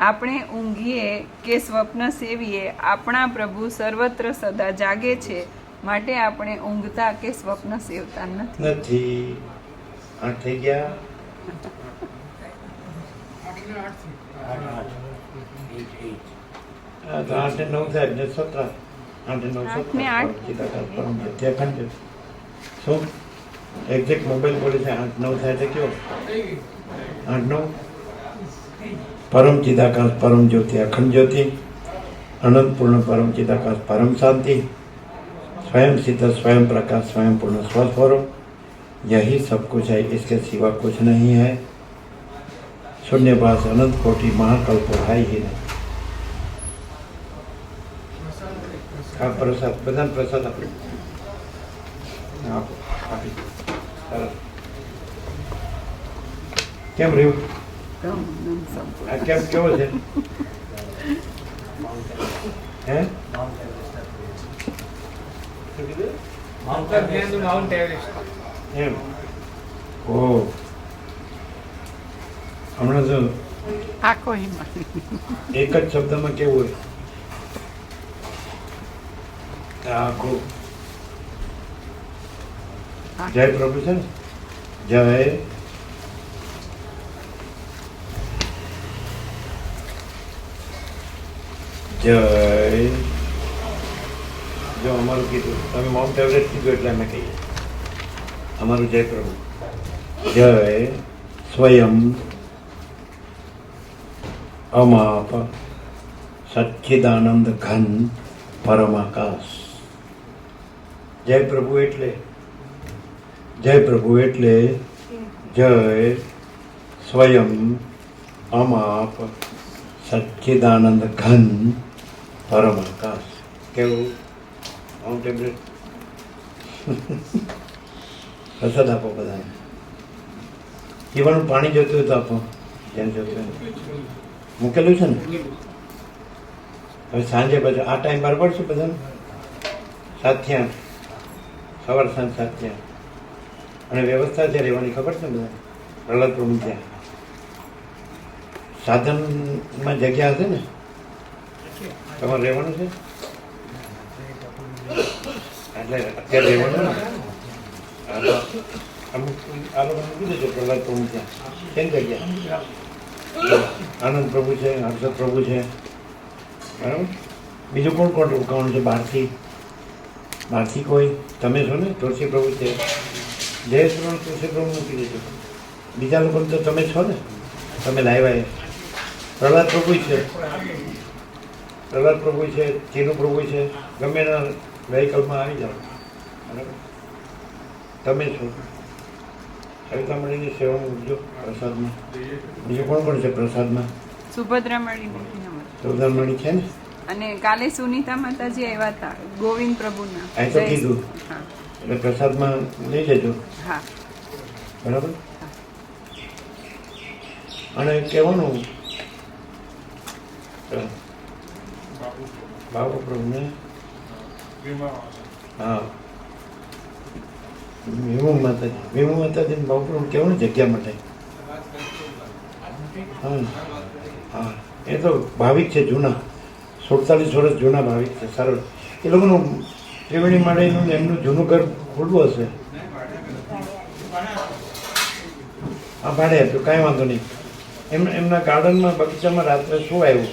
આપણે ઊંઘીએ કે સ્વપ્ન સેવીએ આપણા પ્રભુ સર્વત્ર સદા જાગે છે, માટે આપણે ઊંઘતા કે સ્વપ્ન સેવતા નથી. નથી. 8 થઈ ગયા. 8 ને 9 થાય એટલે 17. 8 ને 9 8 ને 8. 17. શું એક્ઝેક્ટ મોબાઈલ બોલે છે? 8 9 થાય એટલે કયો? 8 9 પરમ ચિદાકાશ પરમ જ્યોતિ અખંડ જ્યોતિ अनंत पूर्ण परम चिदाकाश परम शांति स्वयं सिद्ध स्वयं प्रकाश स्वयं पूर्ण स्वस्वरूप यही सब कुछ है, इसके सिवा कुछ नहीं है. शून्यवास अनंत कोटि महाकल्प है ही नहीं. આ પ્રસાદ બધાને પ્રસાદ આપો. કેમ રહ્યું? આ કેમ કેવો છે? હે એમ ઓ હમણાં જો આખો એક જ શબ્દમાં કેવું હોય આખું જય પ્રભુ છે ને જય જય જો અમારું કીધું તમે માઉન્ટ એવરેસ્ટ કીધું એટલે અમે કહીએ અમારું જય પ્રભુ જય સ્વયં અમાપ સચ્ચિદાનંદ ઘન પરમાકાશ. જય પ્રભુ એટલે જય સ્વયં અમાપ સચ્ચિદાનંદ ઘન પરમાકાશ. કેવું માઉન્ટ એવરેસ્ટ? પ્રસાદ આપો બધાને. પીવાનું પાણી જોતું હોય તો આપો જેમ જોતું હોય. મૂકેલું છે ને? હવે સાંજે પછી આ ટાઈમ બરાબર છે બધાને? 7 થી 8 સવાર સાંજ 7 થી 8 અને વ્યવસ્થા છે રહેવાની ખબર છે બધા? પ્રહલાદ પ્રભુ ત્યાં સાધનમાં જગ્યા હશે ને? તમારે રહેવાનું છે એટલે અત્યારે રહેવાનું ને? અમુક આ લોકો મૂકી દેજો પ્રહલાદ પ્રભુ ત્યાં. કેમ જગ્યા? આનંદ પ્રભુ છે, હર્ષદ પ્રભુ છે, બરાબર. બીજું કોણ કોણ રોકાવાનું છે બહારથી કોઈ? તમે છો ને? તુલસી પ્રભુ છે, જયેશ પ્રભુ તુલસી પ્રભુ મૂકી દેજો. બીજા લોકો તો તમે છો ને? તમે લાવ્યા. પ્રહલાદ પ્રભુ છે, ચીનુ પ્રભુ છે, ગમે એના વેહિકલમાં આવી જાઓ, બરાબર. તમે છો સવિતા મળીને સેવા મૂકજો પ્રસાદમાં. બીજું કોણ કોણ છે પ્રસાદમાં? સુભદ્રા મળી નથી. સુભદ્રા મળી છે ને? અને કાલે સુનીતા માતાજી આવ્યા હતા ગોવિંદ પ્રભુના. આ તો કીધું. હા એટલે પ્રસાદમાં લઈ લેજો, હા. બરાબર. અને કહેવાનું બાબુ પ્રભુને, હા, વિમુ માતાજી બાબુ પ્રભુ કહેવાનું જગ્યા માટે. હા હા, એ તો ભાવિક છે જૂના, 47 વર્ષ જૂના ભાવિક છે, સરળ. એ લોકોનું ત્રિવેણી માળીનું ને એમનું જૂનું ઘર ખુલ્લું હશે. હા, ભાડે આપ્યું, કાંઈ વાંધો નહીં. એમના ગાર્ડનમાં બગીચામાં રાત્રે શું આવ્યું,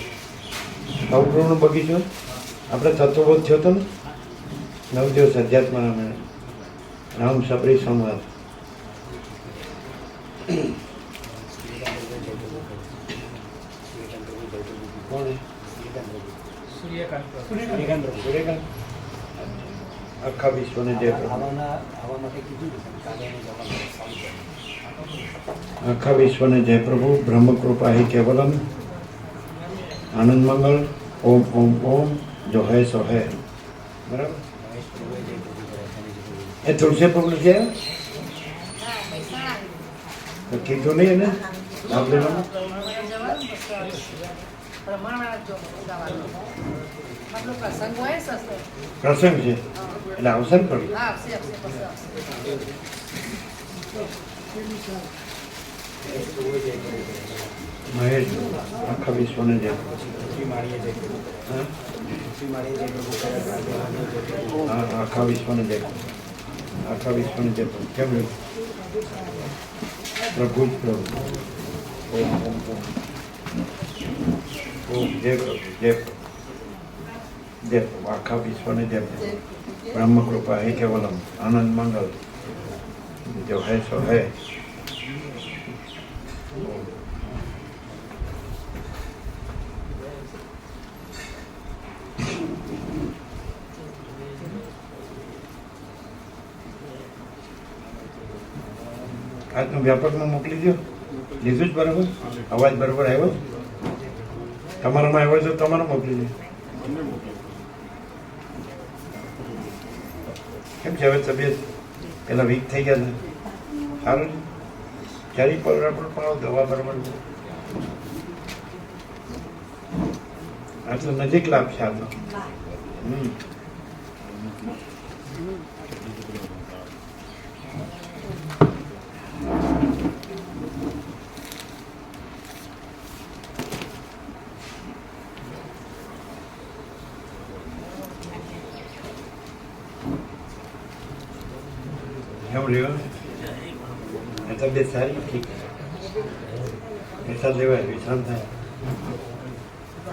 બાબુપ્રભુનો બગીચો આપણે તત્વબોધ થયો હતો ને, 9 દિવસ અધ્યાત્મ રામાયણ, રામ સબરી સંવાદ. કોણ? સૂર્યકાંત. આખા વિશ્વને જય પ્રભુ. આવા માટે કીધું હતું પણ કાલે એને જવાનું સારું કર્યું. આખા વિશ્વને જય પ્રભુ. બ્રહ્મ કૃપા હિ કેવલમ. આનંદ મંગલ. ઓમ ઓમ ઓમ. જો હૈ સો હૈ. બરાબર. મહેશ પ્રભુએ જય પ્રભુ કર્યા છે અને જે પ્રભુ એ તુલસી પ્રભુ નથી આવ્યા? તો કીધું નહીં એને લાભ લેવાનું. પ્રસંગ છે એટલે અવસર પર મહેશ પ્રભુએ જય પ્રભુ કર્યા. મહેશ આખા વિશ્વને જય. શ્રી માળીએ જય પ્રભુ કર્યા. હા શ્રી માળીએ જય પ્રભુ કર્યા. ગાંધીવાદીએ જય પ્રભુ. હા, આખા વિશ્વને જય. આખા વિશ્વને જય પ્રભુ. કેમ રહ્યું? પ્રભુ જ પ્રભુ. ઓમ ઓમ ઓમ. ઓમ જય પ્રભુ, જય પ્રભુ, જય પ્રભુ. આખા વિશ્વને જય પ્રભુ. બ્રહ્મ કૃપા હે કેવલમ. આનંદ મંગલ. જો હૈ સો હૈ. આજનું વ્યાપકમાં મોકલી દો. લીધું જ બરાબર? અવાજ બરાબર આવ્યો? તમારામાં આવ્યો તો તમારો મોકલી દો. કેમ છે હવે તબિયત? પેલા વીક થઈ ગયા છે, સારું છે? ક્યારેય બરાબર પણ દવા બરાબર. આ તો નજીક લાભ છે. આ તો કેવું રહ્યું? તબિયત સારી? ઠીક. વિશ્રામ લેવાય, વિશ્રામ થાય.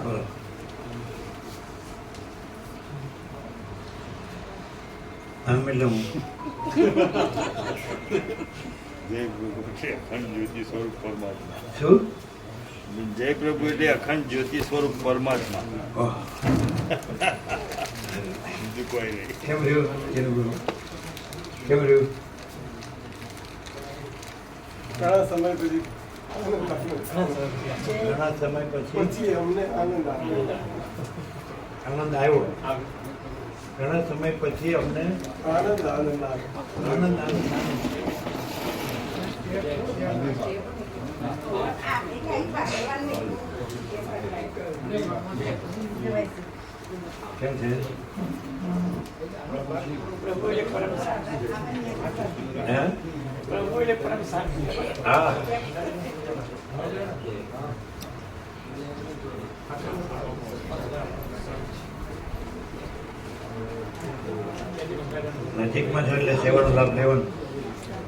બોલો. આમ એટલે હું જય પ્રભુ એટલે અખંડ જ્યોતિ સ્વરૂપ પરમાત્મા. શું? જય પ્રભુ એટલે અખંડ જ્યોતિ સ્વરૂપ પરમાત્મા. ઓહ, બીજું કોઈ નહીં. કેમ રહ્યું? કેમ રહ્યું? ઘણા સમય પછી ઘણા સમય પછી અમને આનંદ આવ્યો. આનંદ આવ્યો. ઘણા સમય પછી અમને આનંદ આવ્યો. આનંદ આવ્યો. કેમ છે? હે? હા. નજીકમાં છો એટલે સેવાનો લાભ લેવાનો.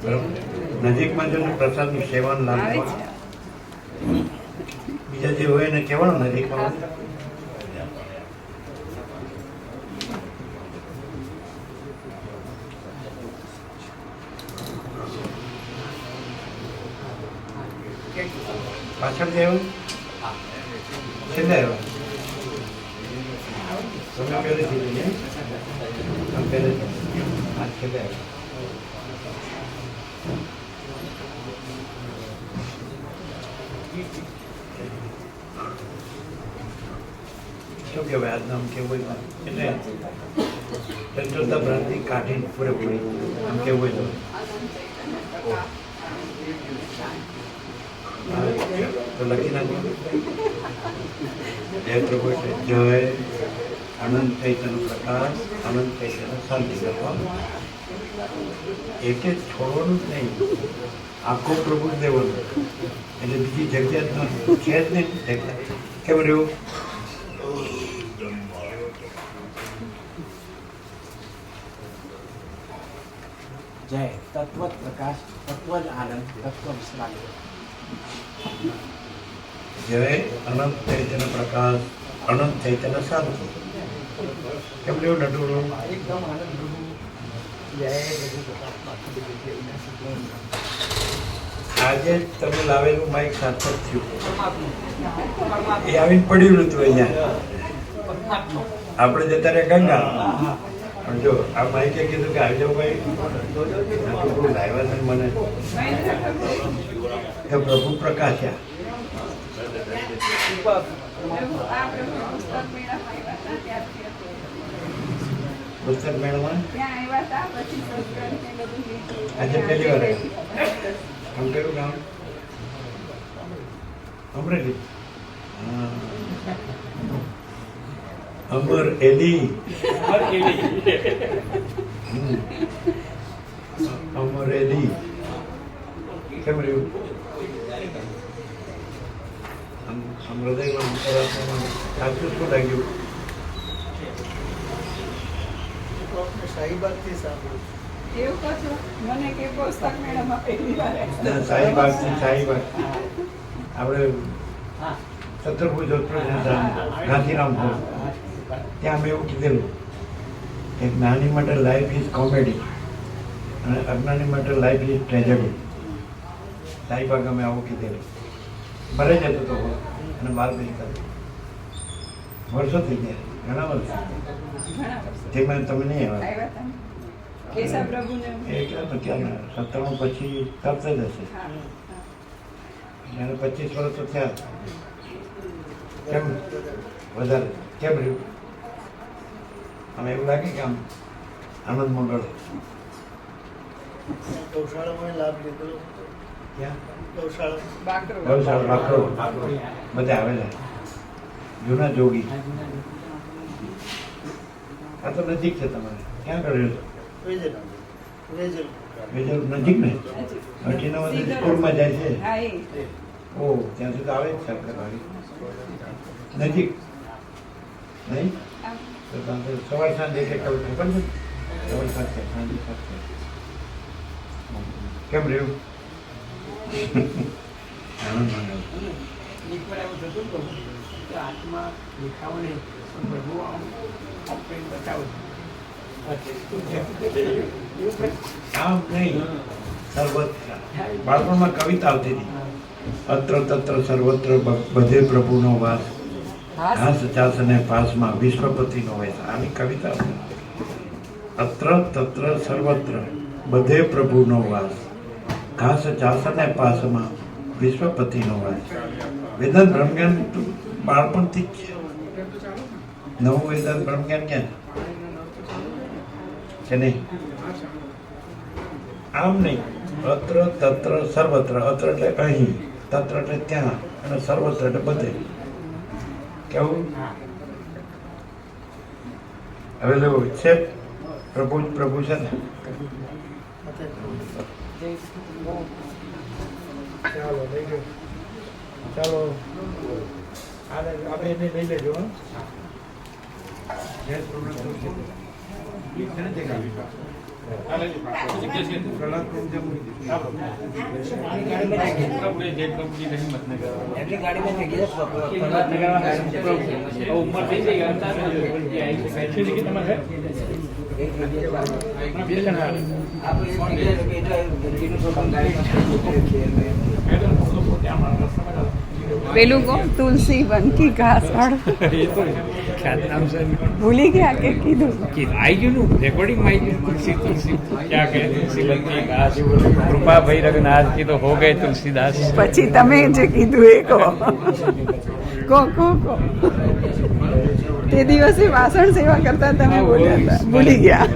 બરાબર? નજીકમાં છો એટલે પ્રસાદની સેવાનો લાભ લેવાનો. બીજા જે હોય એને કહેવાનું નજીકમાં. પાછળ જે આવ્યું છેલ્લે આવ્યો. તમે પહેલેથી લઈએ. તમે પહેલેથી આ છેલ્લે આવ્યો. શું કહેવાય આજનું આમ કેવું હોય એટલે ચંચળતા ભ્રાંતિ કાઢી પૂરેપૂરી આમ કેવું હોય તો લખી નાખો. જય પ્રભુ એટલે જય અનંત ચૈતન્ય પ્રકાશ, અનંત ચૈતન્ય શાંતિ કરવાનો. એક જ છોડવાનું જ નહીં, આખો પ્રભુ જ દેવાનો. એટલે બીજી જગ્યા છે જ નહીં જગ્યા. કેમ રહ્યું? જય તત્વ પ્રકાશ, તત્વ જ આનંદ, તત્વ વિશ્રાંતિ. જય અનંત ચૈતન્ય પ્રકાશ, અનંત ચૈતન્ય શાંતિ. કેમ રહ્યું નટુરું? એકદમ આનંદ પ્રભુ. જય પ્રભુ પ્રકાશ. આજે તમે લાવેલું માઇક સાર્થક થયું. એ આવીને પડ્યું નતું અહીંયા. આપણે જતા રહ્યા ગંગા. પણ જો આ માઇકે કીધું કે આવી જાવ ભાઈ, નટુરું લાવ્યા છે મને કે પ્રભુ પ્રકાશ્યા. પુસ્તક મેળમાં આજે પહેલી વાર આમ કયું ગામ? અમરેલી. અમરેલી. અમરેલી. કેમ રહ્યું? હૃદયમાં અંતરાત્મામાં સાચું શું લાગ્યું? શાહીબાગથી સાંભળ્યું. એવું કહો છો? મને કે પુસ્તક મેળામાં પહેલી વાર શાહીબાગ આપણે સત્તરભુજ ગાંધીરામ હોલ ત્યાં મેં એવું કીધેલું કે જ્ઞાની માટે લાઈફ ઇઝ કોમેડી અને અજ્ઞાની માટે લાઈફ ઇઝ ટ્રેજેડી. શાહીબાગ અમે આવું કીધેલું. ભરે જતો હતો અને બાર બેસતા વર્ષો થઈ ગયા, ઘણા વર્ષ તેમાં તમે નહીં આવ્યા. કેશવ પ્રભુને એ ક્યાં ક્યાં 97 પછી તરત જ હશે. એને 25 વર્ષ તો થયા. કેમ વધારે કેમ રહ્યું? આમ એવું લાગે કે આમ આનંદ મંગળ. ગૌશાળામાં લાભ લીધો. ક્યાં? ગૌશાળા. ગૌશાળા બાકરો બધા આવેલા જૂના જોગી. આ તો નજીક છે તમારે. ક્યાં કર્યું છે? વેજલ નજીક ને? અઠીનામાં સ્કૂલમાં જાય છે. હા એ ઓહ, ત્યાં સુધી આવે જ છે વાળી નજીક નહીં? તો તમે સવાર સાંજ એક એક કવિતા ખબર છે? સવાર સાંજ સાંજે સાથે કેમ રહ્યું? આનંદ મંગળ. એકવાર એવું થતું પ્રભુ કે આત્મા દેખાવો નહીં, પણ પ્રભુ આમ કંઈ બતાવો. આમ નહીં, સર્વત્ર. બાળપણમાં કવિતા આવતી હતી, અત્ર તત્ર સર્વત્ર બધે પ્રભુનો વાસ, ઘાસ ચાસ અને પાસમાં વિશ્વપતિનો વાસ. આની કવિતા હતી. અત્ર તત્ર સર્વત્ર બધે પ્રભુનો વાસ, ઘાસ ચાસ અને પાસમાં વિશ્વપતિનો વાસ. વેદાંત બ્રહ્મજ્ઞાન બાળપણથી જ છે. નવું વેદાંત બ્રહ્મજ્ઞાન ક્યાં છે નહીં? આમ નહીં. અત્ર તત્ર સર્વત્ર. અત્ર એટલે અહીં, તત્ર એટલે ત્યાં, અને સર્વત્ર એટલે બધે. કેવું? હવે જો છે પ્રભુ જ પ્રભુ છે ને. ચાલો લઈ લો. ચાલો આપણે એને લઈ લેજો. જય પ્રભુ છે ને જગ્યા. પ્રહલાદ પ્રભુ જમણી એમની ગાડીમાં જગ્યા પેલું કોણ? તુલસી વન કી ઘાસ વાળું ભૂલી ગયા કે કીધું? आई क्यों रिकॉर्डिंग में आई क्यों? तुलसी तुलसी क्या कहे तुलसी बनती घास कृपा भाई रघुनाथ की तो हो गए तुलसीदास. પછી તમે જે કીધું એ કહો. કહો કહો કહો. તે દિવસે વાસણ સેવા કરતા તમે બોલ્યા હતા, ભૂલી ગયા.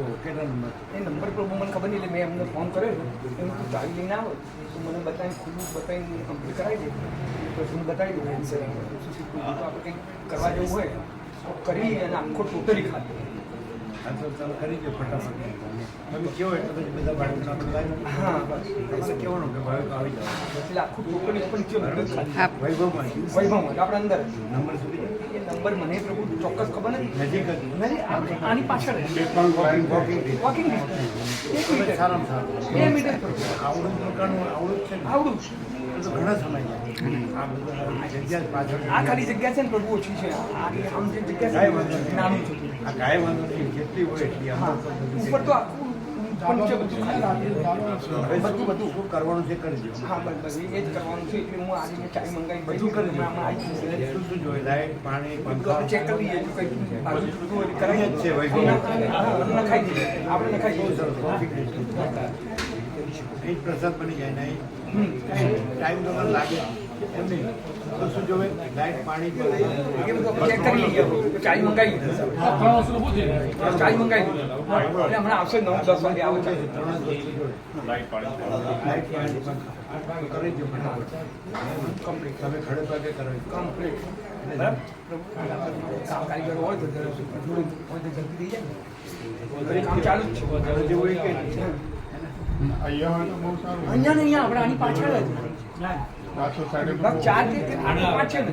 એ નંબર પર મને ખબર નહીં એટલે મેં એમને ફોન કર્યો એમ તું ચાવી લઈને આવો તો મને બતાવીને ખુલ્લું બતાવીને કમ્પ્લીટ કરાવી દે પછી હું બતાવી દઉં તો આપણે કંઈક કરવા જેવું હોય તો કરી અને આખો ટોટલી ખાલી કરી દો ફટાફટ. તમે કેવો એટલે પછી બધા બાળકોને આપણે લાવી હા તમારે કહેવાનું કે ભાઈ આવી જાઓ. એટલે આખું ટોટલી પણ કેવું હા. વૈભવમાં વૈભવમાં આપણે અંદર નંબર સુધી એ નંબર મને પ્રભુ ચોક્કસ ખબર નથી નજીક જ નથી આની પાછળ વોકિંગ વોકિંગ સારામાં સારું 2 મીટર આવડું પ્રકારનું આવડું જ છે ને આવડું એ તો ઘણા સમય જાય આ બધું જગ્યા જ પાછળ આ ખાલી જગ્યા છે ને પ્રભુ ઓછી છે આ આમ જે જગ્યા કાંઈ છે વાંધો નહીં. નાનું છે આ કાંઈ વાંધો નહીં જેટલી હોય એટલી હા અંદર તો બધું ઉપર તો આખું પંચ બધું ખાલી હવે બધું શું કરવાનું છે કરી દો. હા બસ એ જ કરવાનું છે એટલે હું આજે મેં ચાય મંગાવી બધું કરી દો. આમાં આવી જશે શું શું જોઈએ લાઈટ પાણી પંખા ચેક કરી લઈએ જો કંઈક બાજુ બધું હોય કરીએ જ છે વૈભવ. નખાઈ દઈએ આપણે નખાઈ બહુ દઈએ સરસ ટ્રાફિક એ જ પ્રસાદ બની જાય ને ટાઈમ તમારે લાગે એમ નહીં તો શું જોવે લાઈટ પાણી એ બધું આપણે ચેક કરી લઈએ તો ચાય મંગાવી ચાય મંગાવી એટલે હમણાં આવશે 9-10 વાગે આવે છે ત્રણ જ વસ્તુ જોડે લાઈટ પાણી પંખા કરી દો ફટાફટ કમ્પ્લીટ તમે ખડે પગે કરો કમ્પ્લીટ બરાબર કામ કારીગરો હોય તો જોડે હોય તો જલ્દી થઈ જાય કામ ચાલુ જ છે જેવું હોય કે અહીંયા ને અહીંયા આપણે આની પાછળ જ ભાગ 4 કે 5 છે ને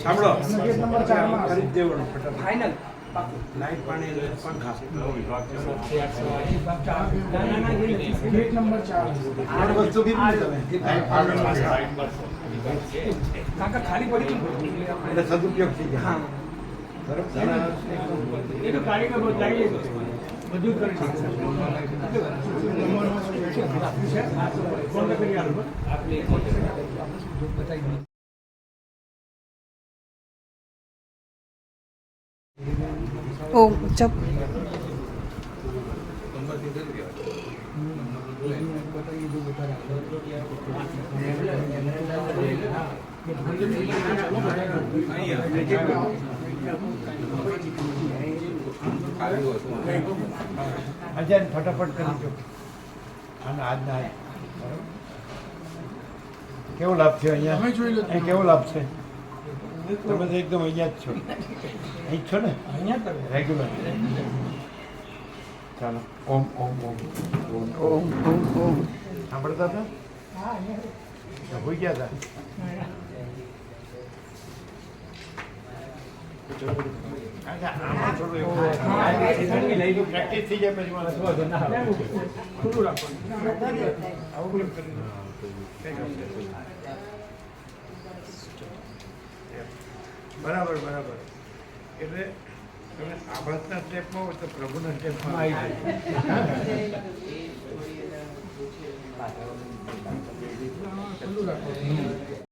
સાંભળો નંબર 4 માં કરી જ દેવાનું ફટાફટ ફાઇનલ લાઈટ પાણી પંખા ગેટ નંબર 4 ત્રણ વસ્તુ કીધી ને તમે લાઈટ પાણી પંખા કાકા ખાલી પડી એટલે સદુપયોગ થઈ જાય હા બરોબર એ તો કારીગર બદલાઈ બધું કરી ઓ ચપ અજય ફટાફટ કરી દો અને આજના આજ બરોબર કેવો લાભ છે અહીંયા અહીં કેવો લાભ છે તમે તો એકદમ અહીંયા જ છો અહીં જ છો ને અહીંયા રેગ્યુલર ચાલો ઓમ ઓમ ઓમ ઓમ ઓમ ઓમ ઓમ. સાંભળતા હતા હોઈ ગયા હતા આમાં થોડું એવું પ્રેક્ટિસ થઈ જાય પછી મને ખુલ્લું રાખવાનું આવું કેમ કરી બરાબર બરાબર એટલે તમે આભાસના સ્ટેપમાં હોય તો પ્રભુના સ્ટેપમાં આવી જાય ખુલ્લું રાખવાનું